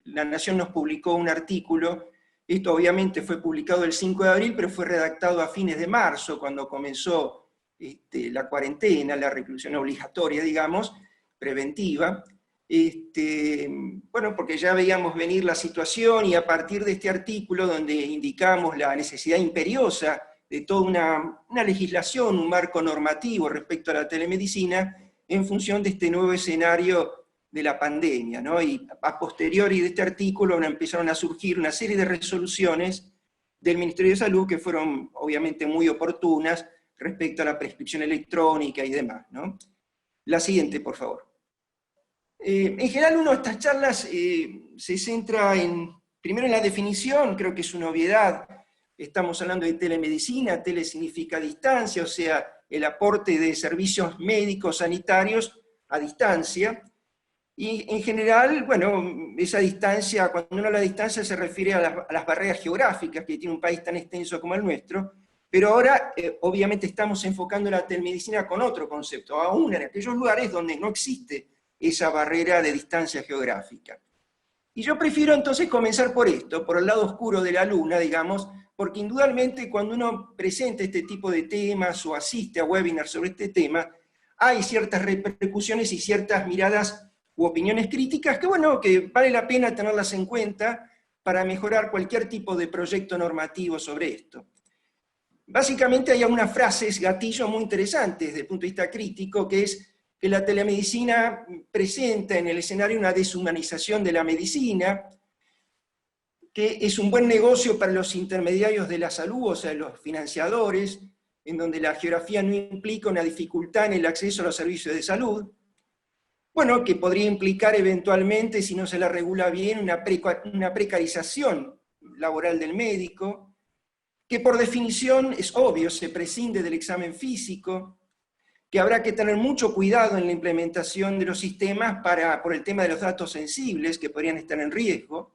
La Nación nos publicó un artículo, esto obviamente fue publicado el 5 de abril, pero fue redactado a fines de marzo, cuando comenzó la cuarentena, la reclusión obligatoria, digamos, preventiva. Bueno, porque ya veíamos venir la situación, y a partir de este artículo, donde indicamos la necesidad imperiosa de toda una legislación, un marco normativo respecto a la telemedicina, en función de este nuevo escenario de la pandemia, ¿no? Y a posteriori de este artículo empezaron a surgir una serie de resoluciones del Ministerio de Salud que fueron obviamente muy oportunas respecto a la prescripción electrónica y demás, ¿no? La siguiente, por favor. En general, uno de estas charlas se centra primero en la definición. Creo que es una obviedad. Estamos hablando de telemedicina, tele significa distancia, o sea, el aporte de servicios médicos, sanitarios a distancia. Y en general, bueno, esa distancia, cuando uno habla de distancia se refiere a las barreras geográficas que tiene un país tan extenso como el nuestro, pero ahora obviamente estamos enfocando la telemedicina con otro concepto, aún en aquellos lugares donde no existe esa barrera de distancia geográfica. Y yo prefiero entonces comenzar por esto, por el lado oscuro de la luna, digamos, porque indudablemente cuando uno presenta este tipo de temas o asiste a webinars sobre este tema, hay ciertas repercusiones y ciertas miradas u opiniones críticas que, bueno, que vale la pena tenerlas en cuenta para mejorar cualquier tipo de proyecto normativo sobre esto. Básicamente hay algunas frases gatillo muy interesantes desde el punto de vista crítico, que es que la telemedicina presenta en el escenario una deshumanización de la medicina, que es un buen negocio para los intermediarios de la salud, o sea, los financiadores, en donde la geografía no implica una dificultad en el acceso a los servicios de salud. Bueno, que podría implicar eventualmente, si no se la regula bien, una precarización laboral del médico, que por definición es obvio, se prescinde del examen físico, que habrá que tener mucho cuidado en la implementación de los sistemas por el tema de los datos sensibles que podrían estar en riesgo.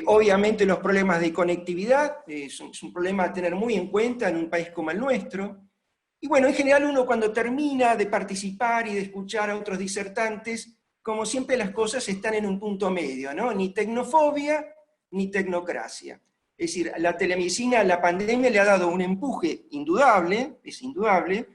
Obviamente los problemas de conectividad es un problema a tener muy en cuenta en un país como el nuestro. Y bueno, en general uno cuando termina de participar y de escuchar a otros disertantes, como siempre las cosas están en un punto medio, ¿no? Ni tecnofobia, ni tecnocracia. Es decir, la telemedicina, la pandemia le ha dado un empuje indudable, es indudable.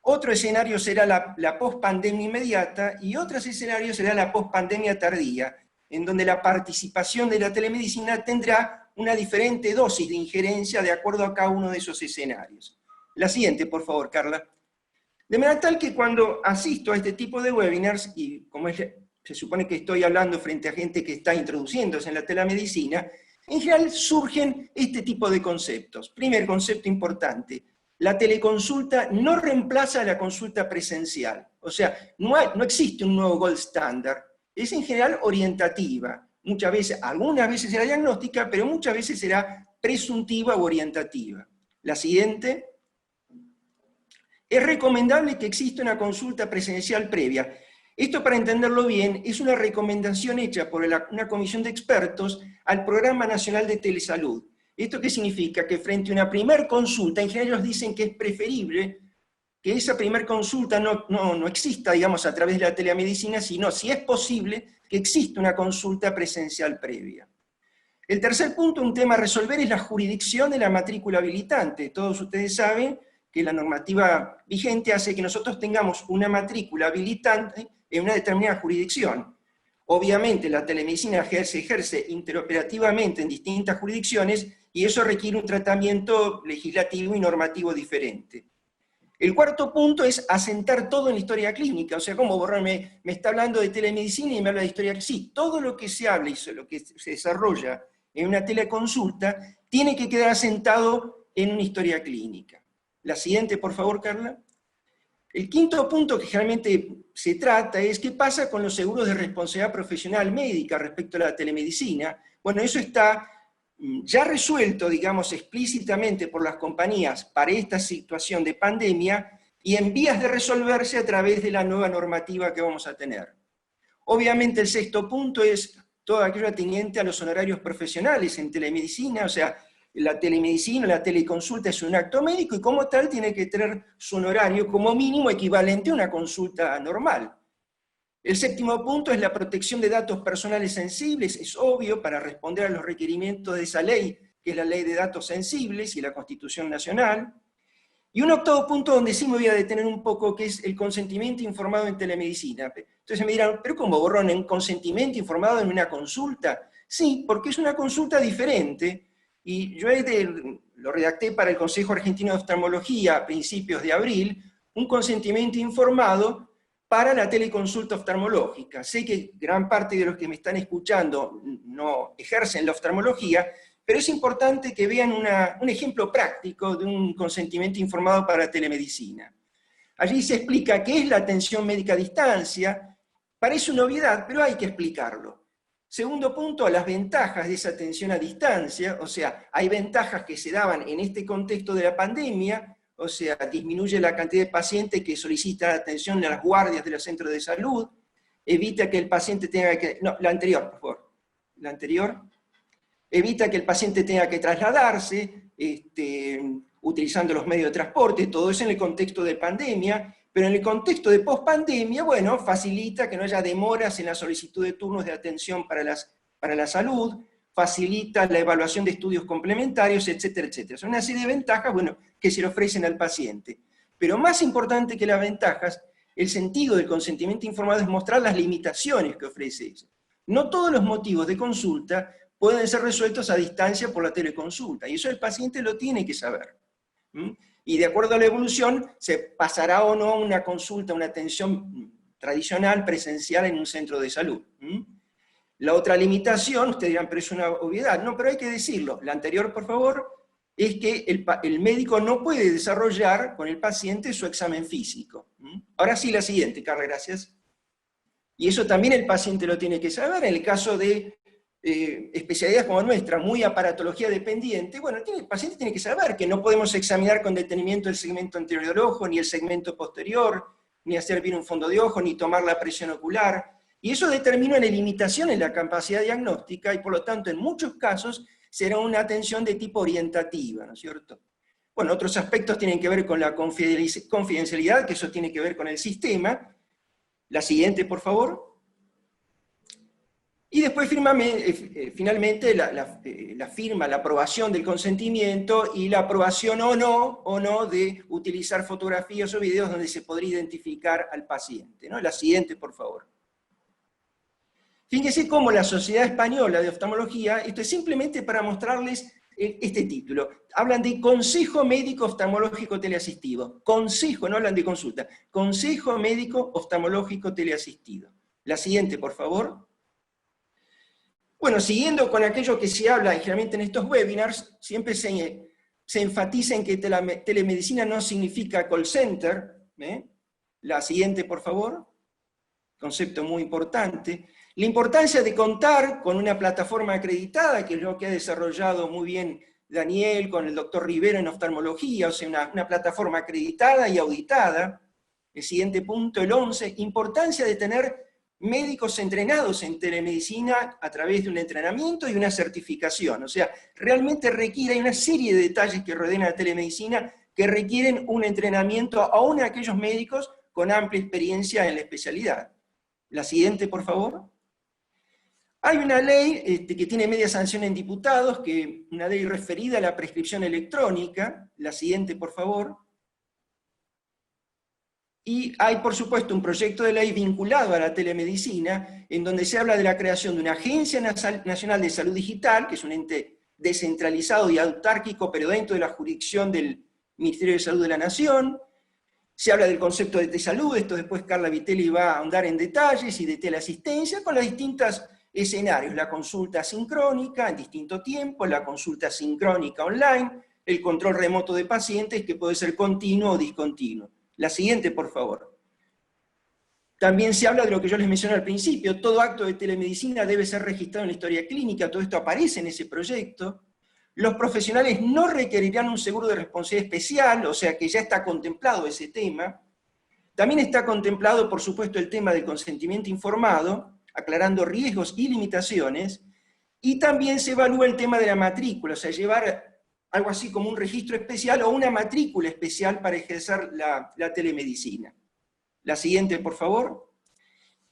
Otro escenario será la pospandemia inmediata, y otro escenario será la pospandemia tardía, en donde la participación de la telemedicina tendrá una diferente dosis de injerencia de acuerdo a cada uno de esos escenarios. La siguiente, por favor, Carla. De manera tal que cuando asisto a este tipo de webinars, y como se supone que estoy hablando frente a gente que está introduciéndose en la telemedicina, en general surgen este tipo de conceptos. Primer concepto importante: la teleconsulta no reemplaza a la consulta presencial. O sea, no existe un nuevo gold standard. Es en general orientativa. Muchas veces, algunas veces será diagnóstica, pero muchas veces será presuntiva o orientativa. La siguiente. Es recomendable que exista una consulta presencial previa. Esto, para entenderlo bien, es una recomendación hecha por una comisión de expertos al Programa Nacional de Telesalud. ¿Esto qué significa? Que frente a una primer consulta, en general ellos dicen que es preferible que esa primer consulta no exista, digamos, a través de la telemedicina, sino, si es posible, que exista una consulta presencial previa. El tercer punto, un tema a resolver, es la jurisdicción de la matrícula habilitante. Todos ustedes saben que la normativa vigente hace que nosotros tengamos una matrícula habilitante en una determinada jurisdicción. Obviamente la telemedicina se ejerce interoperativamente en distintas jurisdicciones, y eso requiere un tratamiento legislativo y normativo diferente. El cuarto punto es asentar todo en la historia clínica. O sea, ¿cómo borrarme? Me está hablando de telemedicina y me habla de historia clínica. Sí, todo lo que se habla y lo que se desarrolla en una teleconsulta tiene que quedar asentado en una historia clínica. La siguiente, por favor, Carla. El quinto punto que generalmente se trata es qué pasa con los seguros de responsabilidad profesional médica respecto a la telemedicina. Bueno, eso está ya resuelto, digamos, explícitamente por las compañías para esta situación de pandemia, y en vías de resolverse a través de la nueva normativa que vamos a tener. Obviamente el sexto punto es todo aquello atinente a los honorarios profesionales en telemedicina. O sea, la telemedicina, la teleconsulta es un acto médico, y como tal tiene que tener su honorario como mínimo equivalente a una consulta normal. El séptimo punto es la protección de datos personales sensibles, es obvio, para responder a los requerimientos de esa ley, que es la Ley de Datos Sensibles y la Constitución Nacional. Y un octavo punto donde sí me voy a detener un poco, que es el consentimiento informado en telemedicina. Entonces me dirán, ¿pero cómo, Borrón, en consentimiento informado en una consulta? Sí, porque es una consulta diferente, y yo lo redacté para el Consejo Argentino de Oftalmología a principios de abril, un consentimiento informado para la teleconsulta oftalmológica. Sé que gran parte de los que me están escuchando no ejercen la oftalmología, pero es importante que vean un ejemplo práctico de un consentimiento informado para telemedicina. Allí se explica qué es la atención médica a distancia. Parece una obviedad, pero hay que explicarlo. Segundo punto, las ventajas de esa atención a distancia, o sea, hay ventajas que se daban en este contexto de la pandemia, o sea, disminuye la cantidad de pacientes que solicitan atención en las guardias de los centros de salud, evita que el paciente tenga que... No, la anterior, por favor. La anterior. Evita que el paciente tenga que trasladarse, utilizando los medios de transporte, todo eso en el contexto de pandemia, pero en el contexto de pospandemia, bueno, facilita que no haya demoras en la solicitud de turnos de atención para la salud, facilita la evaluación de estudios complementarios, etcétera, etcétera. Son una serie de ventajas, bueno, que se le ofrecen al paciente. Pero más importante que las ventajas, el sentido del consentimiento informado es mostrar las limitaciones que ofrece eso. No todos los motivos de consulta pueden ser resueltos a distancia por la teleconsulta, y eso el paciente lo tiene que saber. Y de acuerdo a la evolución, se pasará o no una consulta, una atención tradicional, presencial en un centro de salud. La otra limitación, ustedes dirán, pero es una obviedad. No, pero hay que decirlo. La anterior, por favor, es que el médico no puede desarrollar con el paciente su examen físico. Ahora sí, la siguiente, Carla, gracias. Y eso también el paciente lo tiene que saber. En el caso de especialidades como nuestra, muy aparatología dependiente, bueno, el paciente tiene que saber que no podemos examinar con detenimiento el segmento anterior del ojo, ni el segmento posterior, ni hacer bien un fondo de ojo, ni tomar la presión ocular. Y eso determina una limitación en la capacidad diagnóstica, y por lo tanto, en muchos casos, será una atención de tipo orientativa, ¿no es cierto? Bueno, otros aspectos tienen que ver con la confidencialidad, que eso tiene que ver con el sistema. La siguiente, por favor. Y después finalmente la firma, la aprobación del consentimiento y la aprobación o no de utilizar fotografías o videos donde se podría identificar al paciente, ¿no? La siguiente, por favor. Fíjense cómo la Sociedad Española de Oftalmología, esto es simplemente para mostrarles este título, hablan de Consejo Médico Oftalmológico Teleasistido. Consejo, no hablan de consulta. Consejo Médico Oftalmológico Teleasistido. La siguiente, por favor. Bueno, siguiendo con aquello que se habla generalmente en estos webinars, siempre se enfatiza en que telemedicina no significa call center. La siguiente, por favor. Concepto muy importante. La importancia de contar con una plataforma acreditada, que es lo que ha desarrollado muy bien Daniel con el doctor Rivero en oftalmología, o sea, una plataforma acreditada y auditada. El siguiente punto, el 11, importancia de tener médicos entrenados en telemedicina a través de un entrenamiento y una certificación. O sea, realmente hay una serie de detalles que rodean a la telemedicina que requieren un entrenamiento aún a aquellos médicos con amplia experiencia en la especialidad. La siguiente, por favor. Hay una ley que tiene media sanción en diputados, una ley referida a la prescripción electrónica. La siguiente, por favor. Y hay, por supuesto, un proyecto de ley vinculado a la telemedicina, en donde se habla de la creación de una Agencia Nacional de Salud Digital, que es un ente descentralizado y autárquico, pero dentro de la jurisdicción del Ministerio de Salud de la Nación. Se habla del concepto de telesalud, esto después Carla Vitelli va a ahondar en detalles, y de teleasistencia, con los distintos escenarios: la consulta sincrónica en distinto tiempo, la consulta sincrónica online, el control remoto de pacientes, que puede ser continuo o discontinuo. La siguiente, por favor. También se habla de lo que yo les mencioné al principio: todo acto de telemedicina debe ser registrado en la historia clínica. Todo esto aparece en ese proyecto. Los profesionales no requerirán un seguro de responsabilidad especial, o sea que ya está contemplado ese tema. También está contemplado, por supuesto, el tema del consentimiento informado, aclarando riesgos y limitaciones, y también se evalúa el tema de la matrícula, o sea, llevar algo así como un registro especial o una matrícula especial para ejercer la telemedicina. La siguiente, por favor.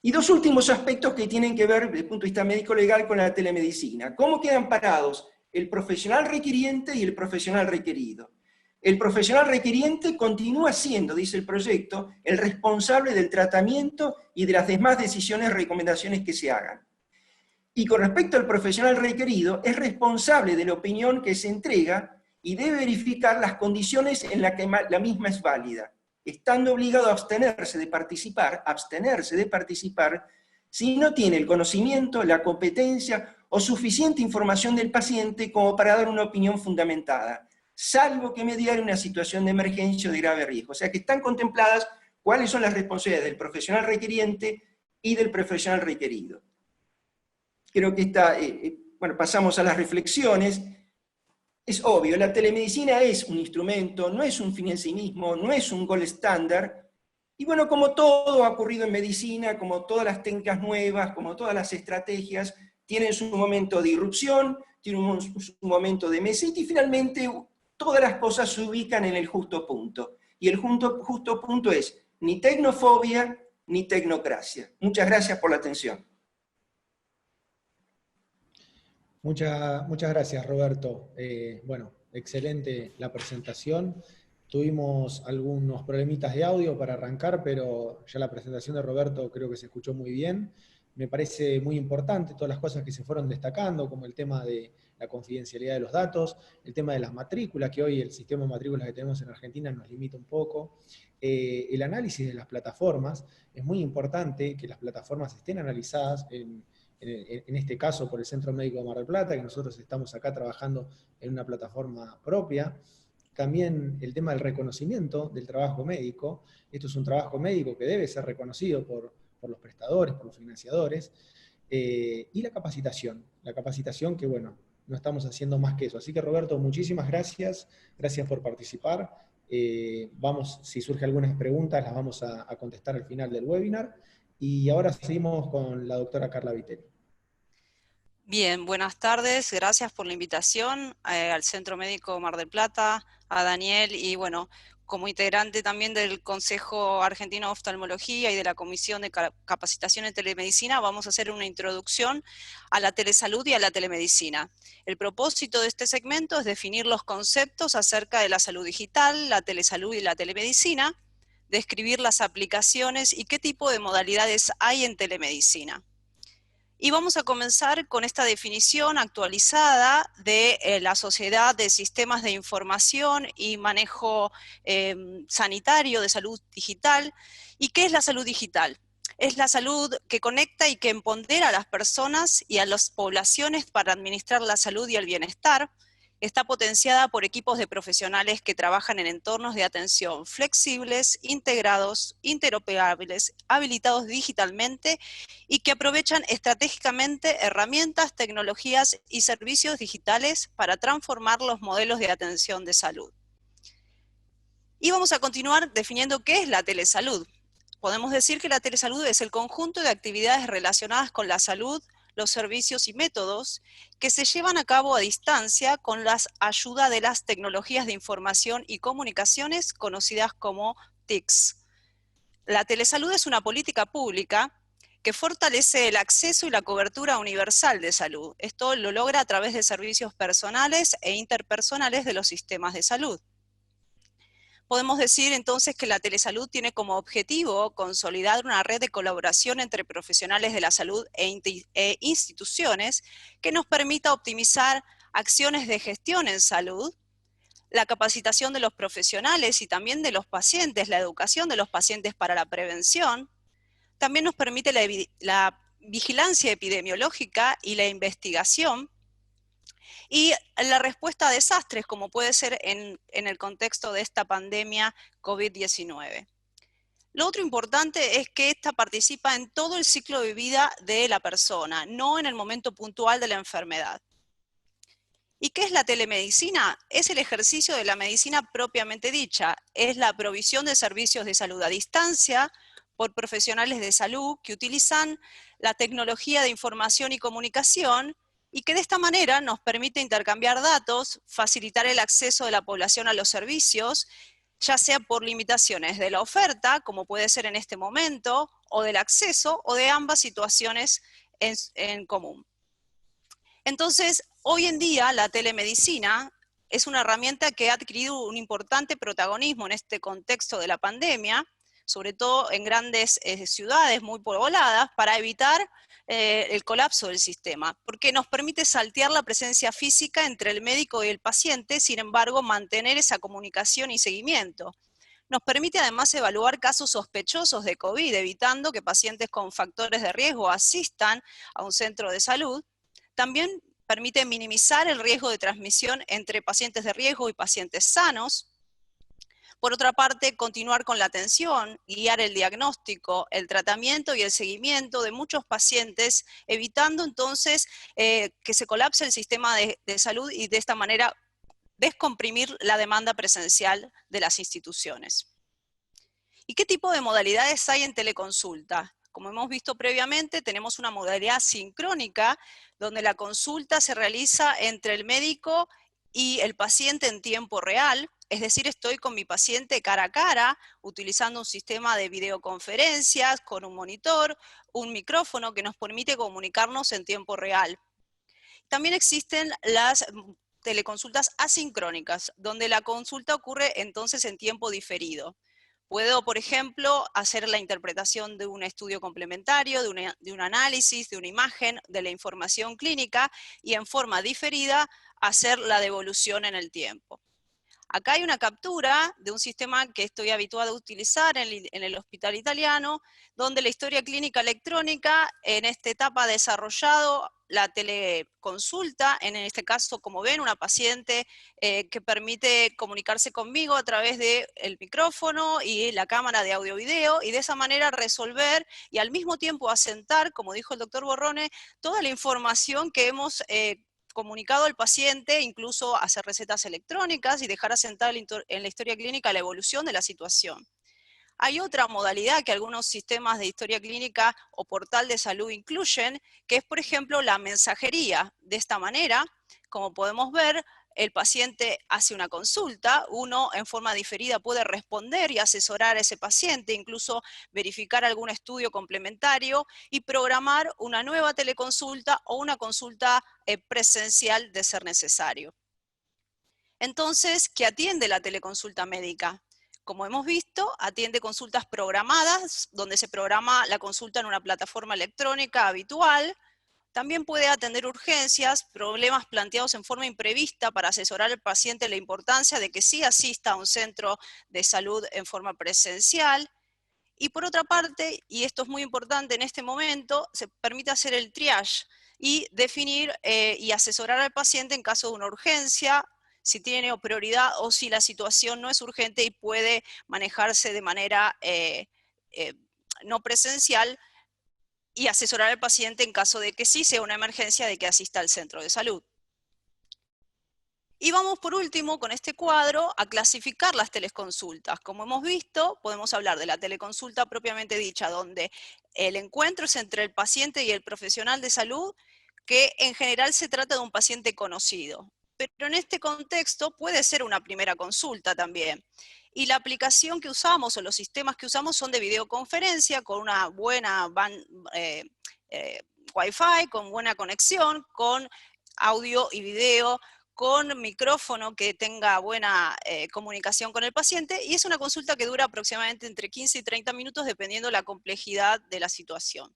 Y dos últimos aspectos que tienen que ver desde el punto de vista médico-legal con la telemedicina. ¿Cómo quedan parados el profesional requiriente y el profesional requerido? El profesional requiriente continúa siendo, dice el proyecto, el responsable del tratamiento y de las demás decisiones y recomendaciones que se hagan. Y con respecto al profesional requerido, es responsable de la opinión que se entrega y debe verificar las condiciones en las que la misma es válida, estando obligado a abstenerse de participar si no tiene el conocimiento, la competencia o suficiente información del paciente como para dar una opinión fundamentada, salvo que mediar una situación de emergencia o de grave riesgo. O sea que están contempladas cuáles son las responsabilidades del profesional requiriente y del profesional requerido. Creo que bueno, pasamos a las reflexiones. Es obvio, la telemedicina es un instrumento, no es un fin en sí mismo, no es un gold estándar. Y bueno, como todo ha ocurrido en medicina, como todas las técnicas nuevas, como todas las estrategias, tienen su momento de irrupción, tienen un momento de meseta, y finalmente todas las cosas se ubican en el justo punto. Y el justo punto es ni tecnofobia ni tecnocracia. Muchas gracias por la atención. Muchas gracias, Roberto. Bueno, excelente la presentación. Tuvimos algunos problemitas de audio para arrancar, pero ya la presentación de Roberto creo que se escuchó muy bien. Me parece muy importante todas las cosas que se fueron destacando, como el tema de la confidencialidad de los datos, el tema de las matrículas, que hoy el sistema de matrículas que tenemos en Argentina nos limita un poco. El análisis de las plataformas, es muy importante que las plataformas estén analizadas en este caso por el Centro Médico de Mar del Plata, que nosotros estamos acá trabajando en una plataforma propia. También el tema del reconocimiento del trabajo médico. Esto es un trabajo médico que debe ser reconocido por los prestadores, por los financiadores. Y la capacitación que, bueno, no estamos haciendo más que eso. Así que, Roberto, muchísimas gracias. Gracias por participar. Vamos, si surge algunas preguntas, las vamos a contestar al final del webinar. Y ahora seguimos con la doctora Carla Vitelli. Bien, buenas tardes, gracias por la invitación al Centro Médico Mar del Plata, a Daniel y bueno, como integrante también del Consejo Argentino de Oftalmología y de la Comisión de Capacitación en Telemedicina, vamos a hacer una introducción a la telesalud y a la telemedicina. El propósito de este segmento es definir los conceptos acerca de la salud digital, la telesalud y la telemedicina, describir las aplicaciones y qué tipo de modalidades hay en telemedicina. Y vamos a comenzar con esta definición actualizada de la Sociedad de Sistemas de Información y Manejo Sanitario de Salud Digital. ¿Y qué es la salud digital? Es la salud que conecta y que empodera a las personas y a las poblaciones para administrar la salud y el bienestar. Está potenciada por equipos de profesionales que trabajan en entornos de atención flexibles, integrados, interoperables, habilitados digitalmente y que aprovechan estratégicamente herramientas, tecnologías y servicios digitales para transformar los modelos de atención de salud. Y vamos a continuar definiendo qué es la telesalud. Podemos decir que la telesalud es el conjunto de actividades relacionadas con la salud, los servicios y métodos que se llevan a cabo a distancia con la ayuda de las tecnologías de información y comunicaciones conocidas como TICs. La telesalud es una política pública que fortalece el acceso y la cobertura universal de salud. Esto lo logra a través de servicios personales e interpersonales de los sistemas de salud. Podemos decir entonces que la telesalud tiene como objetivo consolidar una red de colaboración entre profesionales de la salud e instituciones que nos permita optimizar acciones de gestión en salud, la capacitación de los profesionales y también de los pacientes, la educación de los pacientes para la prevención. También nos permite la vigilancia epidemiológica y la investigación, y la respuesta a desastres, como puede ser en el contexto de esta pandemia COVID-19. Lo otro importante es que esta participa en todo el ciclo de vida de la persona, no en el momento puntual de la enfermedad. ¿Y qué es la telemedicina? Es el ejercicio de la medicina propiamente dicha, es la provisión de servicios de salud a distancia por profesionales de salud que utilizan la tecnología de información y comunicación y que de esta manera nos permite intercambiar datos, facilitar el acceso de la población a los servicios, ya sea por limitaciones de la oferta, como puede ser en este momento, o del acceso o de ambas situaciones en común. Entonces, hoy en día la telemedicina es una herramienta que ha adquirido un importante protagonismo en este contexto de la pandemia, sobre todo en grandes ciudades muy pobladas, para evitar el colapso del sistema, porque nos permite saltear la presencia física entre el médico y el paciente, sin embargo, mantener esa comunicación y seguimiento. Nos permite además evaluar casos sospechosos de COVID, evitando que pacientes con factores de riesgo asistan a un centro de salud. También permite minimizar el riesgo de transmisión entre pacientes de riesgo y pacientes sanos. Por otra parte, continuar con la atención, guiar el diagnóstico, el tratamiento y el seguimiento de muchos pacientes, evitando entonces que se colapse el sistema de salud y de esta manera descomprimir la demanda presencial de las instituciones. ¿Y qué tipo de modalidades hay en teleconsulta? Como hemos visto previamente, tenemos una modalidad sincrónica, donde la consulta se realiza entre el médico y el paciente en tiempo real, es decir, estoy con mi paciente cara a cara, utilizando un sistema de videoconferencias, con un monitor, un micrófono que nos permite comunicarnos en tiempo real. También existen las teleconsultas asincrónicas, donde la consulta ocurre entonces en tiempo diferido. Puedo, por ejemplo, hacer la interpretación de un estudio complementario, de un análisis, de una imagen, de la información clínica, y en forma diferida hacer la devolución en el tiempo. Acá hay una captura de un sistema que estoy habituado a utilizar en el hospital italiano, donde la historia clínica electrónica en esta etapa ha desarrollado la teleconsulta, en este caso, como ven, una paciente que permite comunicarse conmigo a través del micrófono y la cámara de audio-video, y de esa manera resolver y al mismo tiempo asentar, como dijo el doctor Borrone, toda la información que hemos comunicado al paciente, incluso hacer recetas electrónicas y dejar asentada en la historia clínica la evolución de la situación. Hay otra modalidad que algunos sistemas de historia clínica o portal de salud incluyen, que es, por ejemplo, la mensajería. De esta manera, como podemos ver, el paciente hace una consulta, uno en forma diferida puede responder y asesorar a ese paciente, incluso verificar algún estudio complementario y programar una nueva teleconsulta o una consulta presencial de ser necesario. Entonces, ¿qué atiende la teleconsulta médica? Como hemos visto, atiende consultas programadas, donde se programa la consulta en una plataforma electrónica habitual. También puede atender urgencias, problemas planteados en forma imprevista para asesorar al paciente la importancia de que sí asista a un centro de salud en forma presencial. Y por otra parte, y esto es muy importante en este momento, se permite hacer el triage y definir y asesorar al paciente en caso de una urgencia, si tiene prioridad o si la situación no es urgente y puede manejarse de manera no presencial, y asesorar al paciente en caso de que sí sea una emergencia de que asista al centro de salud. Y vamos por último con este cuadro a clasificar las teleconsultas. Como hemos visto, podemos hablar de la teleconsulta propiamente dicha, donde el encuentro es entre el paciente y el profesional de salud, que en general se trata de un paciente conocido. Pero en este contexto puede ser una primera consulta también. Y la aplicación que usamos o los sistemas que usamos son de videoconferencia con una buena Wi-Fi, con buena conexión, con audio y video, con micrófono que tenga buena comunicación con el paciente, y es una consulta que dura aproximadamente entre 15 y 30 minutos dependiendo de la complejidad de la situación.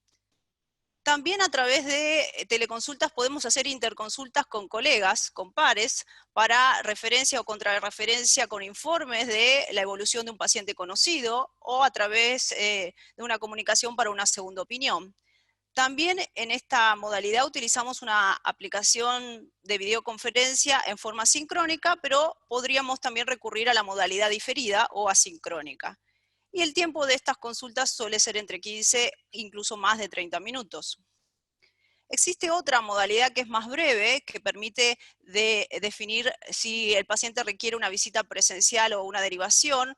También a través de teleconsultas podemos hacer interconsultas con colegas, con pares, para referencia o contrarreferencia con informes de la evolución de un paciente conocido, o a través de una comunicación para una segunda opinión. También en esta modalidad utilizamos una aplicación de videoconferencia en forma sincrónica, pero podríamos también recurrir a la modalidad diferida o asincrónica. Y el tiempo de estas consultas suele ser entre 15, incluso más de 30 minutos. Existe otra modalidad que es más breve, que permite definir si el paciente requiere una visita presencial o una derivación.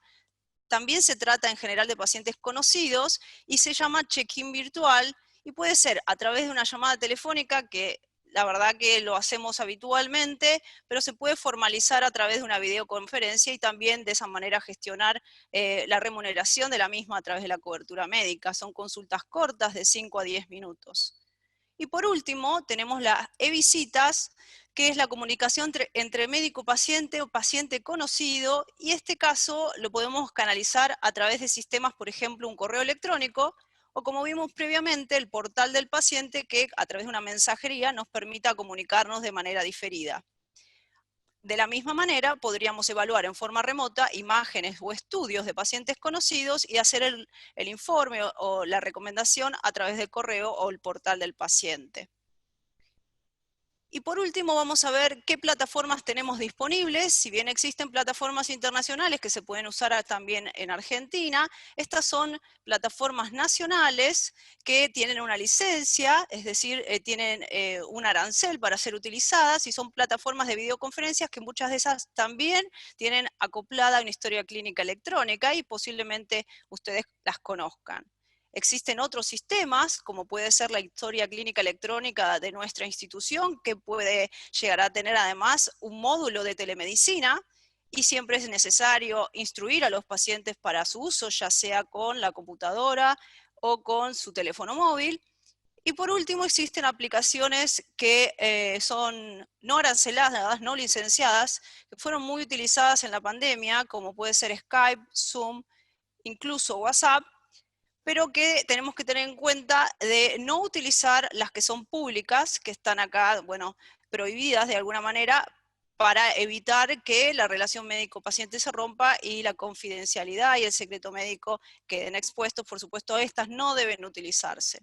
También se trata en general de pacientes conocidos y se llama check-in virtual, y puede ser a través de una llamada telefónica que la verdad que lo hacemos habitualmente, pero se puede formalizar a través de una videoconferencia y también de esa manera gestionar la remuneración de la misma a través de la cobertura médica. Son consultas cortas de 5 a 10 minutos. Y por último, tenemos las e-visitas, que es la comunicación entre médico-paciente o paciente-conocido, y este caso lo podemos canalizar a través de sistemas, por ejemplo, un correo electrónico, o como vimos previamente, el portal del paciente que a través de una mensajería nos permita comunicarnos de manera diferida. De la misma manera, podríamos evaluar en forma remota imágenes o estudios de pacientes conocidos y hacer el informe o la recomendación a través del correo o el portal del paciente. Y por último vamos a ver qué plataformas tenemos disponibles. Si bien existen plataformas internacionales que se pueden usar también en Argentina, estas son plataformas nacionales que tienen una licencia, es decir, tienen un arancel para ser utilizadas, y son plataformas de videoconferencias que muchas de esas también tienen acoplada una historia clínica electrónica y posiblemente ustedes las conozcan. Existen otros sistemas, como puede ser la historia clínica electrónica de nuestra institución, que puede llegar a tener además un módulo de telemedicina, y siempre es necesario instruir a los pacientes para su uso, ya sea con la computadora o con su teléfono móvil. Y por último, existen aplicaciones que son no aranceladas, no licenciadas, que fueron muy utilizadas en la pandemia, como puede ser Skype, Zoom, incluso WhatsApp, pero que tenemos que tener en cuenta de no utilizar las que son públicas, que están acá, bueno, prohibidas de alguna manera, para evitar que la relación médico-paciente se rompa y la confidencialidad y el secreto médico queden expuestos. Por supuesto, estas no deben utilizarse.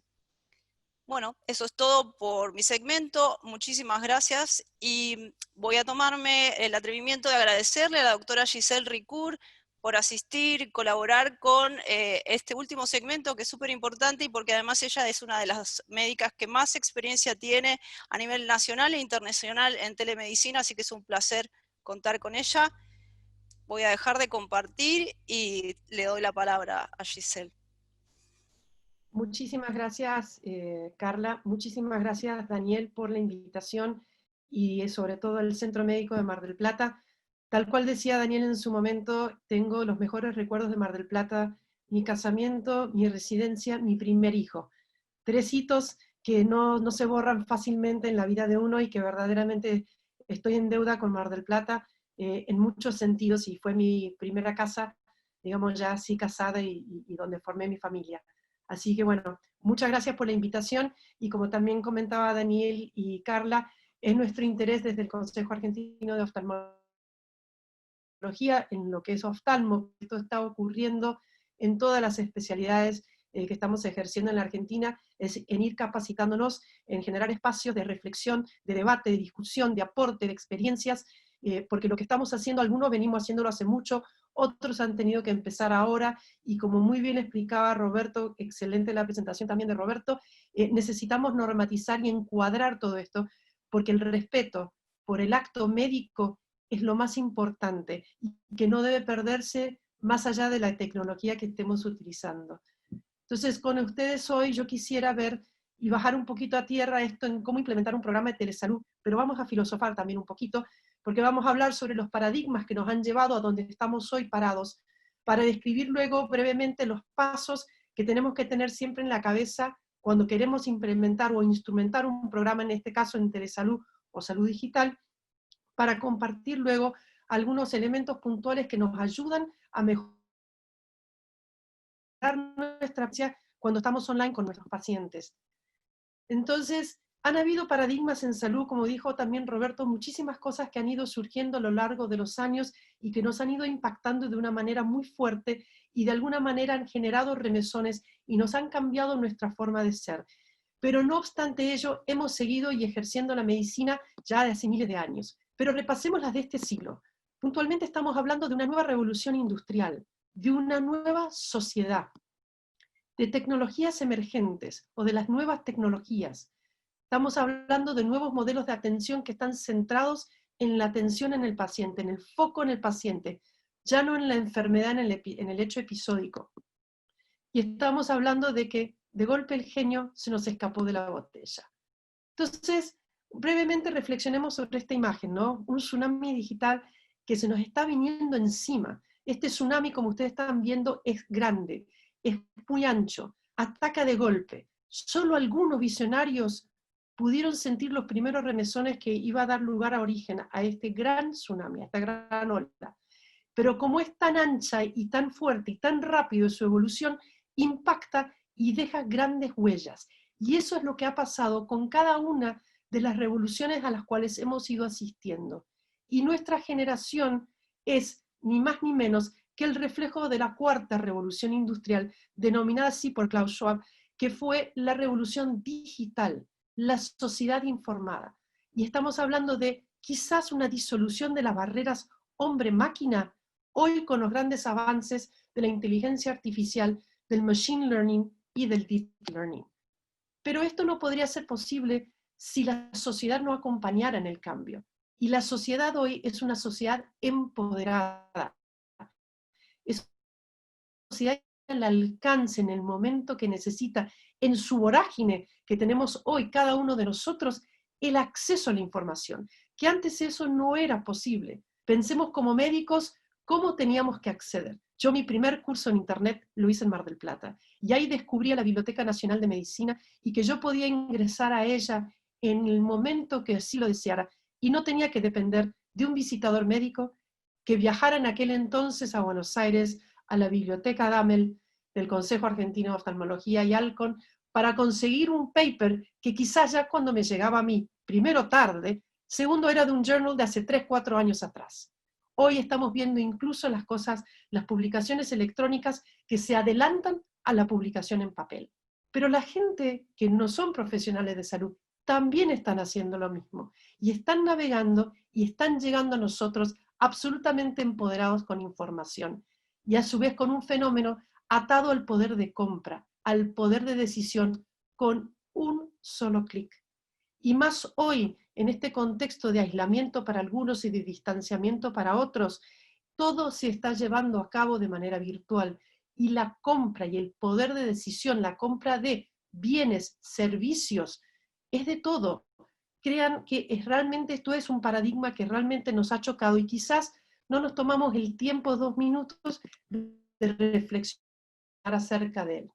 Bueno, eso es todo por mi segmento. Muchísimas gracias, y voy a tomarme el atrevimiento de agradecerle a la doctora Giselle Ricour por asistir y colaborar con este último segmento, que es súper importante, y porque además ella es una de las médicas que más experiencia tiene a nivel nacional e internacional en telemedicina, así que es un placer contar con ella. Voy a dejar de compartir y le doy la palabra a Giselle. Muchísimas gracias, Carla. Muchísimas gracias, Daniel, por la invitación, y sobre todo el Centro Médico de Mar del Plata. Tal cual decía Daniel en su momento, tengo los mejores recuerdos de Mar del Plata: mi casamiento, mi residencia, mi primer hijo. 3 hitos que no se borran fácilmente en la vida de uno, y que verdaderamente estoy en deuda con Mar del Plata en muchos sentidos, y fue mi primera casa, digamos, ya así casada, y donde formé mi familia. Así que bueno, muchas gracias por la invitación, y como también comentaba Daniel y Carla, es nuestro interés desde el Consejo Argentino de Oftalmología, en lo que es oftalmo. Esto está ocurriendo en todas las especialidades que estamos ejerciendo en la Argentina, es en ir capacitándonos, en generar espacios de reflexión, de debate, de discusión, de aporte, de experiencias, porque lo que estamos haciendo, algunos venimos haciéndolo hace mucho, otros han tenido que empezar ahora, y como muy bien explicaba Roberto, excelente la presentación también de Roberto, necesitamos normatizar y encuadrar todo esto, porque el respeto por el acto médico es lo más importante, y que no debe perderse más allá de la tecnología que estemos utilizando. Entonces, con ustedes hoy yo quisiera ver y bajar un poquito a tierra esto en cómo implementar un programa de telesalud, pero vamos a filosofar también un poquito, porque vamos a hablar sobre los paradigmas que nos han llevado a donde estamos hoy parados, para describir luego brevemente los pasos que tenemos que tener siempre en la cabeza cuando queremos implementar o instrumentar un programa, en este caso en telesalud o salud digital, para compartir luego algunos elementos puntuales que nos ayudan a mejorar nuestra experiencia cuando estamos online con nuestros pacientes. Entonces, han habido paradigmas en salud, como dijo también Roberto, muchísimas cosas que han ido surgiendo a lo largo de los años y que nos han ido impactando de una manera muy fuerte, y de alguna manera han generado remesones y nos han cambiado nuestra forma de ser. Pero no obstante ello, hemos seguido y ejerciendo la medicina ya de hace miles de años. Pero repasemos las de este siglo. Puntualmente estamos hablando de una nueva revolución industrial, de una nueva sociedad, de tecnologías emergentes o de las nuevas tecnologías. Estamos hablando de nuevos modelos de atención que están centrados en la atención en el paciente, en el foco en el paciente, ya no en la enfermedad, en el hecho episódico. Y estamos hablando de que de golpe el genio se nos escapó de la botella. Entonces, Brevemente reflexionemos sobre esta imagen, ¿no? Un tsunami digital que se nos está viniendo encima. Este tsunami, como ustedes están viendo, es grande, es muy ancho, ataca de golpe. Solo algunos visionarios pudieron sentir los primeros remesones que iba a dar lugar a origen a este gran tsunami, a esta gran ola. Pero como es tan ancha y tan fuerte y tan rápido su evolución, impacta y deja grandes huellas. Y eso es lo que ha pasado con cada una de las revoluciones a las cuales hemos ido asistiendo. Y nuestra generación es ni más ni menos que el reflejo de la cuarta revolución industrial, denominada así por Klaus Schwab, que fue la revolución digital, la sociedad informada. Y estamos hablando de quizás una disolución de las barreras hombre-máquina, hoy con los grandes avances de la inteligencia artificial, del machine learning y del deep learning. Pero esto no podría ser posible si la sociedad no acompañara en el cambio. Y la sociedad hoy es una sociedad empoderada. Es una sociedad al alcance en el momento que necesita, en su vorágine que tenemos hoy cada uno de nosotros, el acceso a la información, que antes eso no era posible. Pensemos como médicos cómo teníamos que acceder. Yo mi primer curso en internet lo hice en Mar del Plata, y ahí descubrí a la Biblioteca Nacional de Medicina y que yo podía ingresar a ella en el momento que así lo deseara, y no tenía que depender de un visitador médico que viajara en aquel entonces a Buenos Aires, a la Biblioteca Damel del Consejo Argentino de Oftalmología y Alcon, para conseguir un paper que quizás ya cuando me llegaba a mí, primero tarde, segundo era de un journal de hace 3, 4 años atrás. Hoy estamos viendo incluso las cosas, las publicaciones electrónicas que se adelantan a la publicación en papel. Pero la gente que no son profesionales de salud también están haciendo lo mismo y están navegando y están llegando a nosotros absolutamente empoderados con información y a su vez con un fenómeno atado al poder de compra, al poder de decisión con un solo clic. Y más hoy, en este contexto de aislamiento para algunos y de distanciamiento para otros, todo se está llevando a cabo de manera virtual. Y la compra y el poder de decisión, la compra de bienes, servicios, es de todo. Crean que realmente esto es un paradigma que realmente nos ha chocado y quizás no nos tomamos el tiempo, 2 minutos, de reflexionar acerca de él.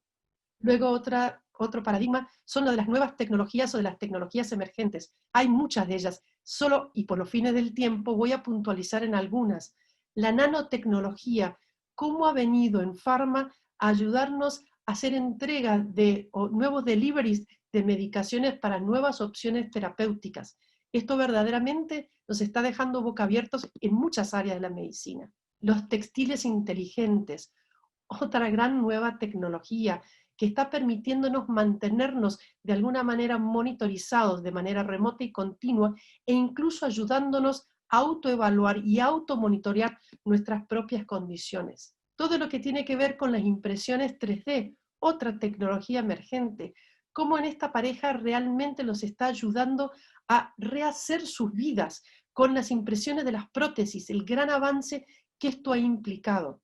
Luego otro paradigma son lo de las nuevas tecnologías o de las tecnologías emergentes. Hay muchas de ellas, solo y por los fines del tiempo voy a puntualizar en algunas. La nanotecnología, cómo ha venido en Pharma a ayudarnos a hacer entrega de nuevos deliveries de medicaciones para nuevas opciones terapéuticas. Esto verdaderamente nos está dejando boca abiertos en muchas áreas de la medicina. Los textiles inteligentes, otra gran nueva tecnología que está permitiéndonos mantenernos de alguna manera monitorizados de manera remota y continua e incluso ayudándonos a autoevaluar y automonitorear nuestras propias condiciones. Todo lo que tiene que ver con las impresiones 3D, otra tecnología emergente, cómo en esta pareja realmente los está ayudando a rehacer sus vidas con las impresiones de las prótesis, el gran avance que esto ha implicado.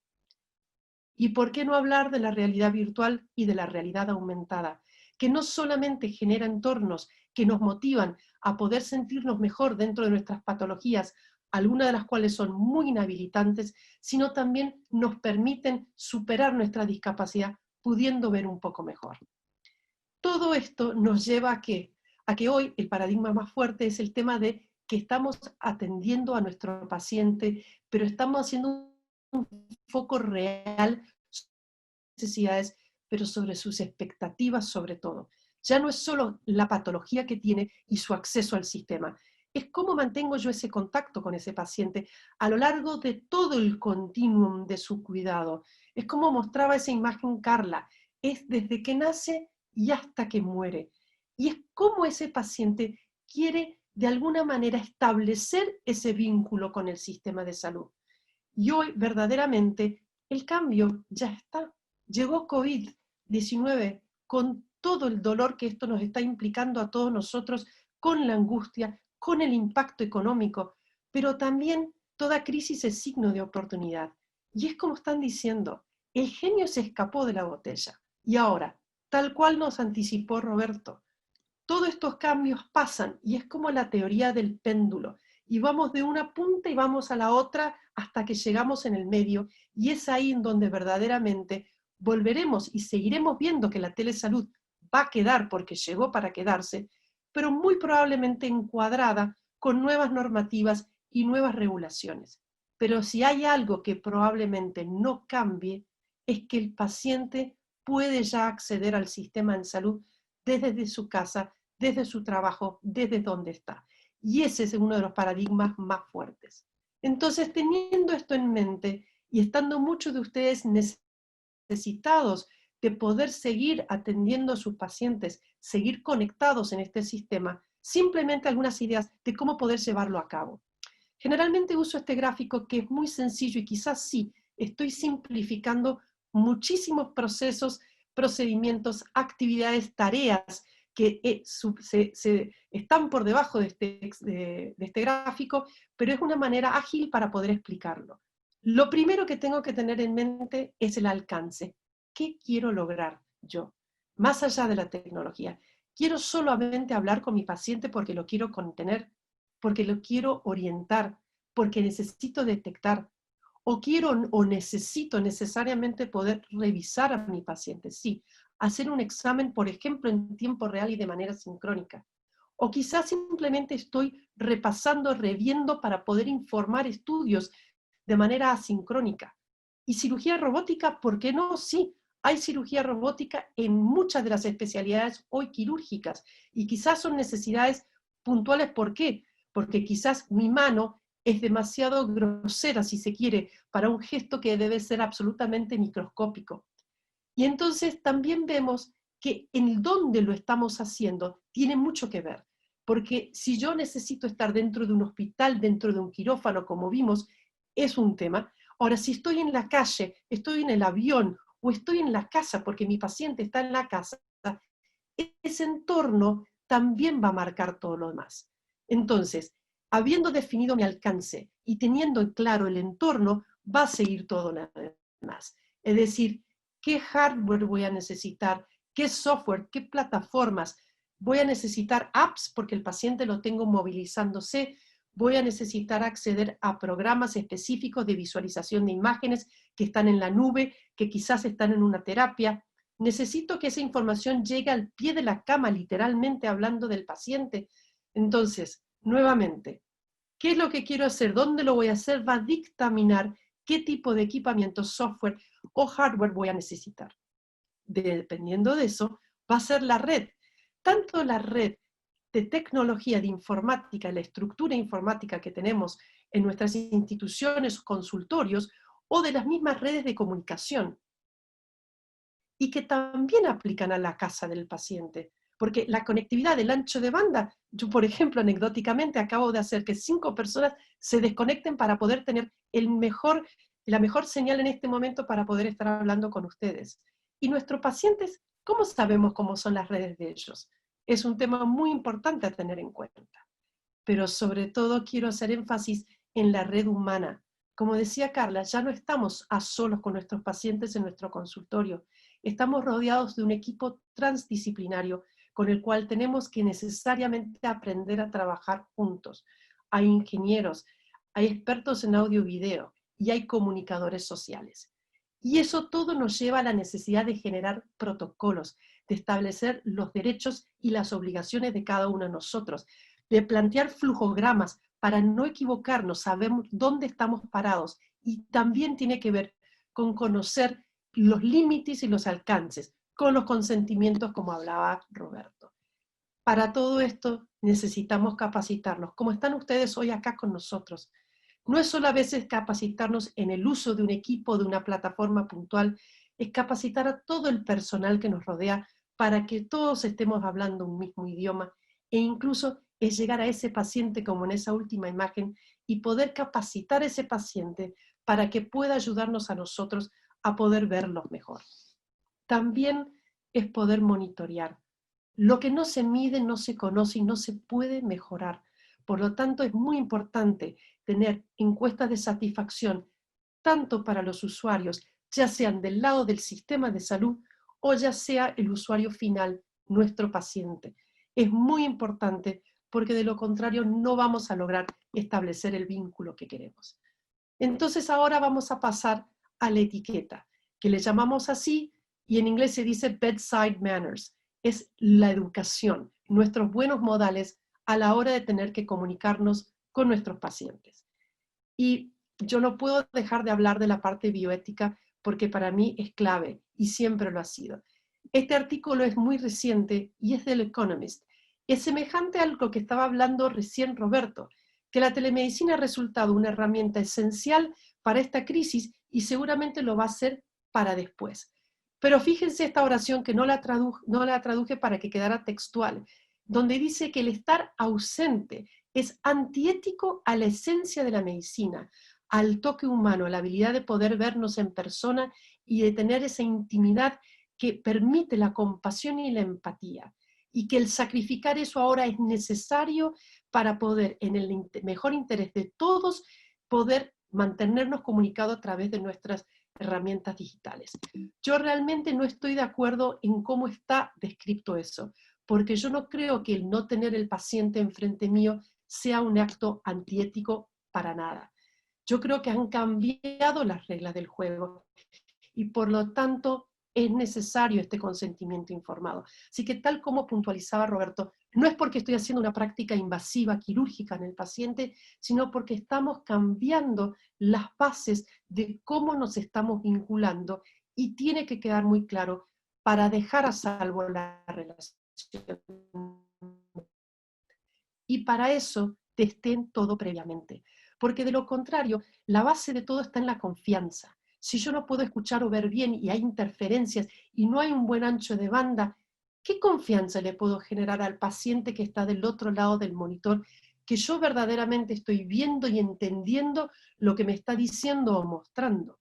¿Y por qué no hablar de la realidad virtual y de la realidad aumentada? Que no solamente genera entornos que nos motivan a poder sentirnos mejor dentro de nuestras patologías, algunas de las cuales son muy inhabilitantes, sino también nos permiten superar nuestra discapacidad pudiendo ver un poco mejor. Todo esto nos lleva a que hoy el paradigma más fuerte es el tema de que estamos atendiendo a nuestro paciente, pero estamos haciendo un foco real sobre sus necesidades, pero sobre sus expectativas sobre todo. Ya no es solo la patología que tiene y su acceso al sistema, es cómo mantengo yo ese contacto con ese paciente a lo largo de todo el continuum de su cuidado. Es como mostraba esa imagen Carla, es desde que nace y hasta que muere. Y es cómo ese paciente quiere de alguna manera establecer ese vínculo con el sistema de salud. Y hoy verdaderamente el cambio ya está. Llegó COVID-19 con todo el dolor que esto nos está implicando a todos nosotros, con la angustia, con el impacto económico, pero también toda crisis es signo de oportunidad. Y es como están diciendo, el genio se escapó de la botella. Y ahora, tal cual nos anticipó Roberto, todos estos cambios pasan y es como la teoría del péndulo. Y vamos de una punta y vamos a la otra hasta que llegamos en el medio, y es ahí en donde verdaderamente volveremos y seguiremos viendo que la telesalud va a quedar porque llegó para quedarse, pero muy probablemente encuadrada con nuevas normativas y nuevas regulaciones. Pero si hay algo que probablemente no cambie, es que el paciente puede ya acceder al sistema de salud desde su casa, desde su trabajo, desde donde está. Y ese es uno de los paradigmas más fuertes. Entonces, teniendo esto en mente y estando muchos de ustedes necesitados de poder seguir atendiendo a sus pacientes, seguir conectados en este sistema, simplemente algunas ideas de cómo poder llevarlo a cabo. Generalmente uso este gráfico que es muy sencillo y quizás sí, estoy simplificando muchísimos procesos, procedimientos, actividades, tareas que están por debajo de este gráfico, pero es una manera ágil para poder explicarlo. Lo primero que tengo que tener en mente es el alcance. ¿Qué quiero lograr yo? Más allá de la tecnología. ¿Quiero solamente hablar con mi paciente porque lo quiero contener? Porque lo quiero orientar, porque necesito detectar, o quiero o necesito necesariamente poder revisar a mi paciente, sí, hacer un examen, por ejemplo, en tiempo real y de manera sincrónica. O quizás simplemente estoy repasando, reviendo para poder informar estudios de manera asincrónica. Y cirugía robótica, ¿por qué no? Sí, hay cirugía robótica en muchas de las especialidades hoy quirúrgicas, y quizás son necesidades puntuales. ¿Por qué? Porque quizás mi mano es demasiado grosera, si se quiere, para un gesto que debe ser absolutamente microscópico. Y entonces también vemos que en dónde lo estamos haciendo tiene mucho que ver, porque si yo necesito estar dentro de un hospital, dentro de un quirófano, como vimos, es un tema. Ahora, si estoy en la calle, estoy en el avión o estoy en la casa porque mi paciente está en la casa, ese entorno también va a marcar todo lo demás. Entonces, habiendo definido mi alcance y teniendo claro el entorno, va a seguir todo lo demás. Es decir, ¿qué hardware voy a necesitar? ¿Qué software? ¿Qué plataformas? Voy a necesitar apps porque el paciente lo tengo movilizándose. Voy a necesitar acceder a programas específicos de visualización de imágenes que están en la nube, que quizás están en una terapia. Necesito que esa información llegue al pie de la cama, literalmente hablando del paciente. Entonces, nuevamente, ¿qué es lo que quiero hacer? ¿Dónde lo voy a hacer? Va a dictaminar qué tipo de equipamiento, software o hardware voy a necesitar. Dependiendo de eso, va a ser la red. Tanto la red de tecnología, de informática, la estructura informática que tenemos en nuestras instituciones, consultorios, o de las mismas redes de comunicación, y que también aplican a la casa del paciente. Porque la conectividad del ancho de banda, yo por ejemplo anecdóticamente acabo de hacer que 5 personas se desconecten para poder tener la mejor señal en este momento para poder estar hablando con ustedes. Y nuestros pacientes, ¿cómo sabemos cómo son las redes de ellos? Es un tema muy importante a tener en cuenta. Pero sobre todo quiero hacer énfasis en la red humana. Como decía Carla, ya no estamos a solos con nuestros pacientes en nuestro consultorio. Estamos rodeados de un equipo transdisciplinario con el cual tenemos que necesariamente aprender a trabajar juntos. Hay ingenieros, hay expertos en audio y video, y hay comunicadores sociales. Y eso todo nos lleva a la necesidad de generar protocolos, de establecer los derechos y las obligaciones de cada uno de nosotros, de plantear flujogramas para no equivocarnos, sabemos dónde estamos parados, y también tiene que ver con conocer los límites y los alcances, con los consentimientos, como hablaba Roberto. Para todo esto necesitamos capacitarnos, como están ustedes hoy acá con nosotros. No es solo a veces capacitarnos en el uso de un equipo, de una plataforma puntual, es capacitar a todo el personal que nos rodea para que todos estemos hablando un mismo idioma, e incluso es llegar a ese paciente, como en esa última imagen, y poder capacitar a ese paciente para que pueda ayudarnos a nosotros a poder verlos mejor. También es poder monitorear. Lo que no se mide, no se conoce y no se puede mejorar. Por lo tanto, es muy importante tener encuestas de satisfacción, tanto para los usuarios, ya sean del lado del sistema de salud o ya sea el usuario final, nuestro paciente. es muy importante, porque de lo contrario no vamos a lograr establecer el vínculo que queremos. Entonces ahora vamos a pasar a la etiqueta, que le llamamos así, y en inglés se dice bedside manners. Es la educación, nuestros buenos modales a la hora de tener que comunicarnos con nuestros pacientes. Y yo no puedo dejar de hablar de la parte bioética, porque para mí es clave y siempre lo ha sido. Este artículo es muy reciente y es del Economist. Es semejante a lo que estaba hablando recién Roberto, que la telemedicina ha resultado una herramienta esencial para esta crisis y seguramente lo va a ser para después. Pero fíjense esta oración que no la traduje para que quedara textual, donde dice que el estar ausente es antiético a la esencia de la medicina, al toque humano, a la habilidad de poder vernos en persona y de tener esa intimidad que permite la compasión y la empatía, y que el sacrificar eso ahora es necesario para poder, en el mejor interés de todos, poder mantenernos comunicados a través de nuestras herramientas digitales. Yo realmente no estoy de acuerdo en cómo está descrito eso, porque yo no creo que el no tener el paciente enfrente mío sea un acto antiético para nada. Yo creo que han cambiado las reglas del juego y por lo tanto es necesario este consentimiento informado. Así que tal como puntualizaba Roberto, no es porque estoy haciendo una práctica invasiva, quirúrgica en el paciente, sino porque estamos cambiando las bases de cómo nos estamos vinculando y tiene que quedar muy claro para dejar a salvo la relación. Y para eso testen todo previamente, porque de lo contrario, la base de todo está en la confianza. Si yo no puedo escuchar o ver bien y hay interferencias y no hay un buen ancho de banda, ¿qué confianza le puedo generar al paciente que está del otro lado del monitor, que yo verdaderamente estoy viendo y entendiendo lo que me está diciendo o mostrando?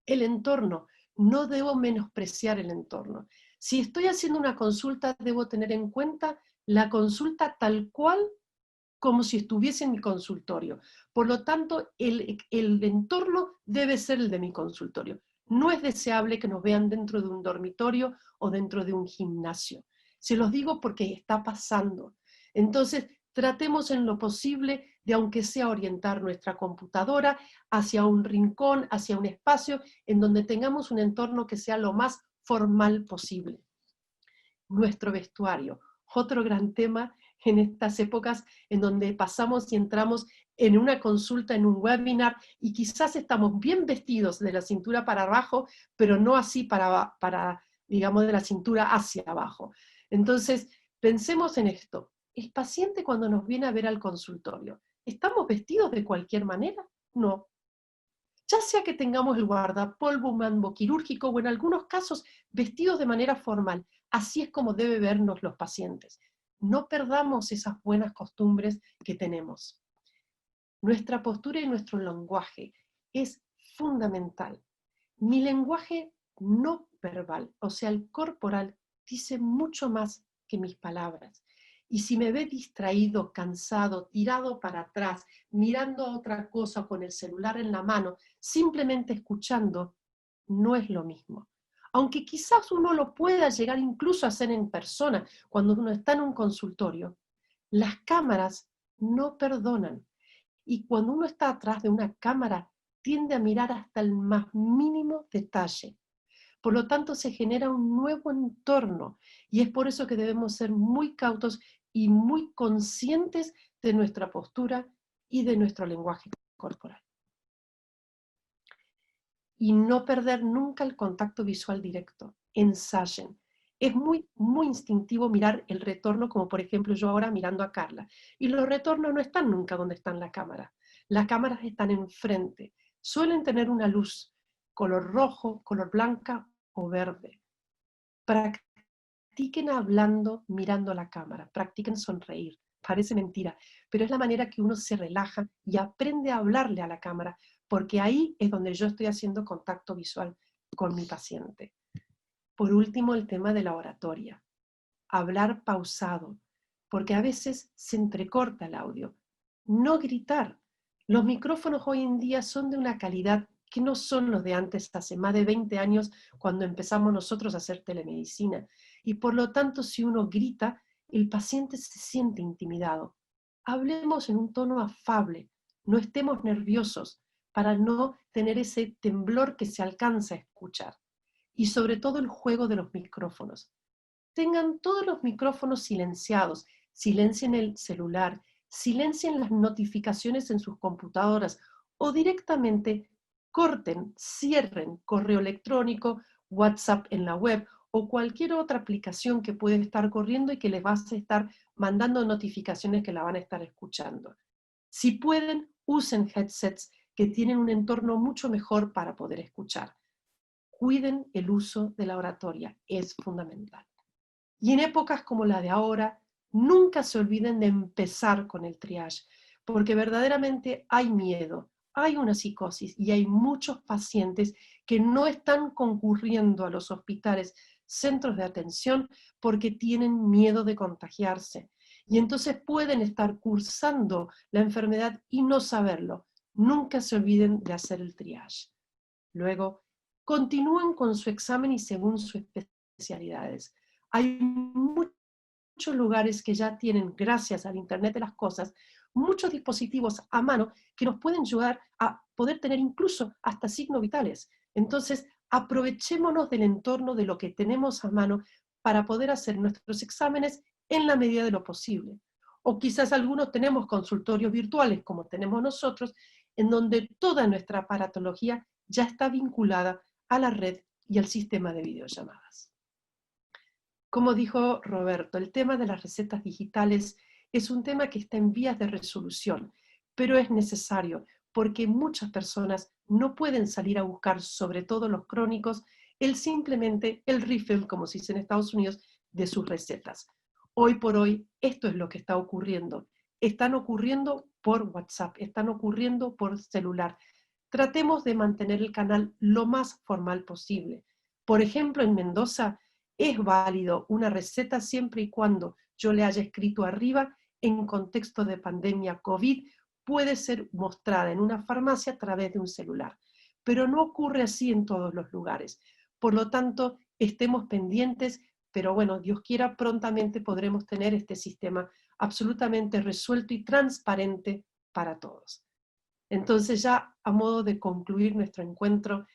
El entorno, no debo menospreciar el entorno. Si estoy haciendo una consulta, debo tener en cuenta la consulta tal cual como si estuviese en mi consultorio. Por lo tanto, el entorno debe ser el de mi consultorio. No es deseable que nos vean dentro de un dormitorio o dentro de un gimnasio. Se los digo porque está pasando. Entonces, tratemos en lo posible de, aunque sea, orientar nuestra computadora hacia un rincón, hacia un espacio en donde tengamos un entorno que sea lo más formal posible. Nuestro vestuario, otro gran tema en estas épocas en donde pasamos y entramos en una consulta, en un webinar, y quizás estamos bien vestidos de la cintura para abajo, pero no así para digamos, de la cintura hacia abajo. Entonces, pensemos en esto. El paciente cuando nos viene a ver al consultorio, ¿estamos vestidos de cualquier manera? No. Ya sea que tengamos el guardapolvo mambo quirúrgico o en algunos casos vestidos de manera formal, así es como debe vernos los pacientes. No perdamos esas buenas costumbres que tenemos. Nuestra postura y nuestro lenguaje es fundamental. Mi lenguaje no verbal, o sea, el corporal, dice mucho más que mis palabras. Y si me ve distraído, cansado, tirado para atrás, mirando a otra cosa con el celular en la mano, simplemente escuchando, no es lo mismo. Aunque quizás uno lo pueda llegar incluso a hacer en persona, cuando uno está en un consultorio, las cámaras no perdonan. Y cuando uno está atrás de una cámara, tiende a mirar hasta el más mínimo detalle. Por lo tanto, se genera un nuevo entorno y es por eso que debemos ser muy cautos y muy conscientes de nuestra postura y de nuestro lenguaje corporal. Y no perder nunca el contacto visual directo. Ensayen. Es muy instintivo mirar el retorno, como por ejemplo yo ahora mirando a Carla. Y los retornos no están nunca donde está la cámara. Las cámaras están enfrente. Suelen tener una luz, color rojo, color blanca o verde. Practiquen hablando, mirando la cámara. Practiquen sonreír. Parece mentira, pero es la manera que uno se relaja y aprende a hablarle a la cámara, porque ahí es donde yo estoy haciendo contacto visual con mi paciente. Por último, el tema de la oratoria. Hablar pausado, porque a veces se entrecorta el audio. No gritar. Los micrófonos hoy en día son de una calidad que no son los de antes, hace más de 20 años, cuando empezamos nosotros a hacer telemedicina. Y por lo tanto, si uno grita, el paciente se siente intimidado. Hablemos en un tono afable, no estemos nerviosos para no tener ese temblor que se alcanza a escuchar. Y sobre todo el juego de los micrófonos. Tengan todos los micrófonos silenciados, silencien el celular, silencien las notificaciones en sus computadoras o directamente corten, cierren correo electrónico, WhatsApp en la web o cualquier otra aplicación que puede estar corriendo y que les va a estar mandando notificaciones que la van a estar escuchando. Si pueden, usen headsets que tienen un entorno mucho mejor para poder escuchar. Cuiden el uso de la oratoria, es fundamental. Y en épocas como la de ahora, nunca se olviden de empezar con el triage, porque verdaderamente hay miedo, hay una psicosis y hay muchos pacientes que no están concurriendo a los hospitales, centros de atención, porque tienen miedo de contagiarse. Y entonces pueden estar cursando la enfermedad y no saberlo. Nunca se olviden de hacer el triage. Luego, continúen con su examen y según sus especialidades. Hay muchos lugares que ya tienen, gracias al Internet de las Cosas, muchos dispositivos a mano que nos pueden ayudar a poder tener incluso hasta signos vitales. Entonces, aprovechémonos del entorno de lo que tenemos a mano para poder hacer nuestros exámenes en la medida de lo posible. O quizás algunos tenemos consultorios virtuales, como tenemos nosotros, en donde toda nuestra aparatología ya está vinculada a la red y al sistema de videollamadas. Como dijo Roberto, el tema de las recetas digitales es un tema que está en vías de resolución, pero es necesario porque muchas personas no pueden salir a buscar, sobre todo los crónicos, simplemente el refill, como se dice en Estados Unidos, de sus recetas. Hoy por hoy, esto es lo que está ocurriendo. Están ocurriendo por WhatsApp, están ocurriendo por celular. Tratemos de mantener el canal lo más formal posible. Por ejemplo, en Mendoza es válido una receta siempre y cuando yo le haya escrito arriba en contexto de pandemia COVID, puede ser mostrada en una farmacia a través de un celular. Pero no ocurre así en todos los lugares. Por lo tanto, estemos pendientes, pero bueno, Dios quiera, prontamente podremos tener este sistema absolutamente resuelto y transparente para todos. Entonces, ya a modo de concluir nuestro encuentro,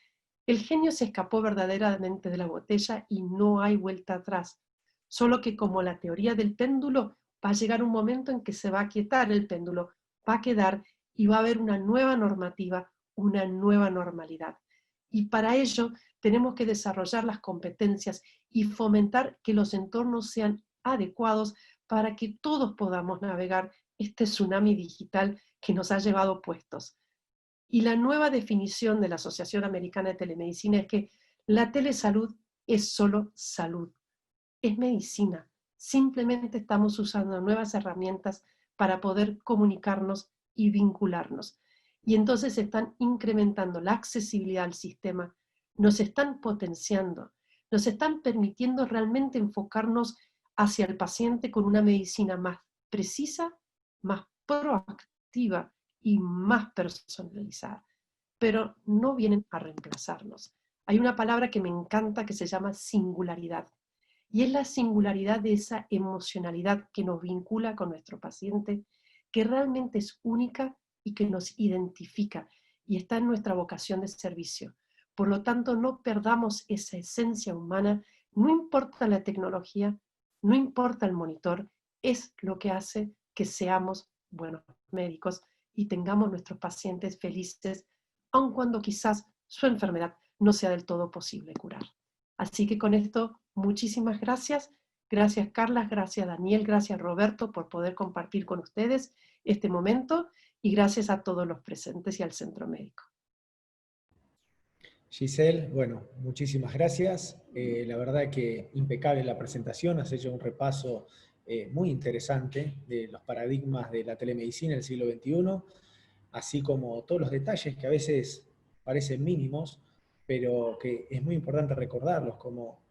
el genio se escapó verdaderamente de la botella y no hay vuelta atrás. Solo que como la teoría del péndulo, va a llegar un momento en que se va a quietar el péndulo, va a quedar y va a haber una nueva normativa, una nueva normalidad. Y para ello tenemos que desarrollar las competencias y fomentar que los entornos sean adecuados para que todos podamos navegar este tsunami digital que nos ha llevado puestos. Y la nueva definición de la Asociación Americana de Telemedicina es que la telesalud es solo salud, es medicina. Simplemente estamos usando nuevas herramientas para poder comunicarnos y vincularnos. Y entonces se están incrementando la accesibilidad al sistema, nos están potenciando, nos están permitiendo realmente enfocarnos hacia el paciente con una medicina más precisa, más proactiva y más personalizada. Pero no vienen a reemplazarnos. Hay una palabra que me encanta que se llama singularidad. Y es la singularidad de esa emocionalidad que nos vincula con nuestro paciente, que realmente es única y que nos identifica y está en nuestra vocación de servicio. Por lo tanto, no perdamos esa esencia humana, no importa la tecnología, no importa el monitor, es lo que hace que seamos buenos médicos y tengamos nuestros pacientes felices, aun cuando quizás su enfermedad no sea del todo posible curar. Así que con esto, muchísimas gracias. Gracias Carla, gracias Daniel, gracias Roberto por poder compartir con ustedes este momento y gracias a todos los presentes y al Centro Médico. Giselle, bueno, muchísimas gracias. La verdad que impecable la presentación, has hecho un repaso muy interesante de los paradigmas de la telemedicina del siglo XXI, así como todos los detalles que a veces parecen mínimos, pero que es muy importante recordarlos, como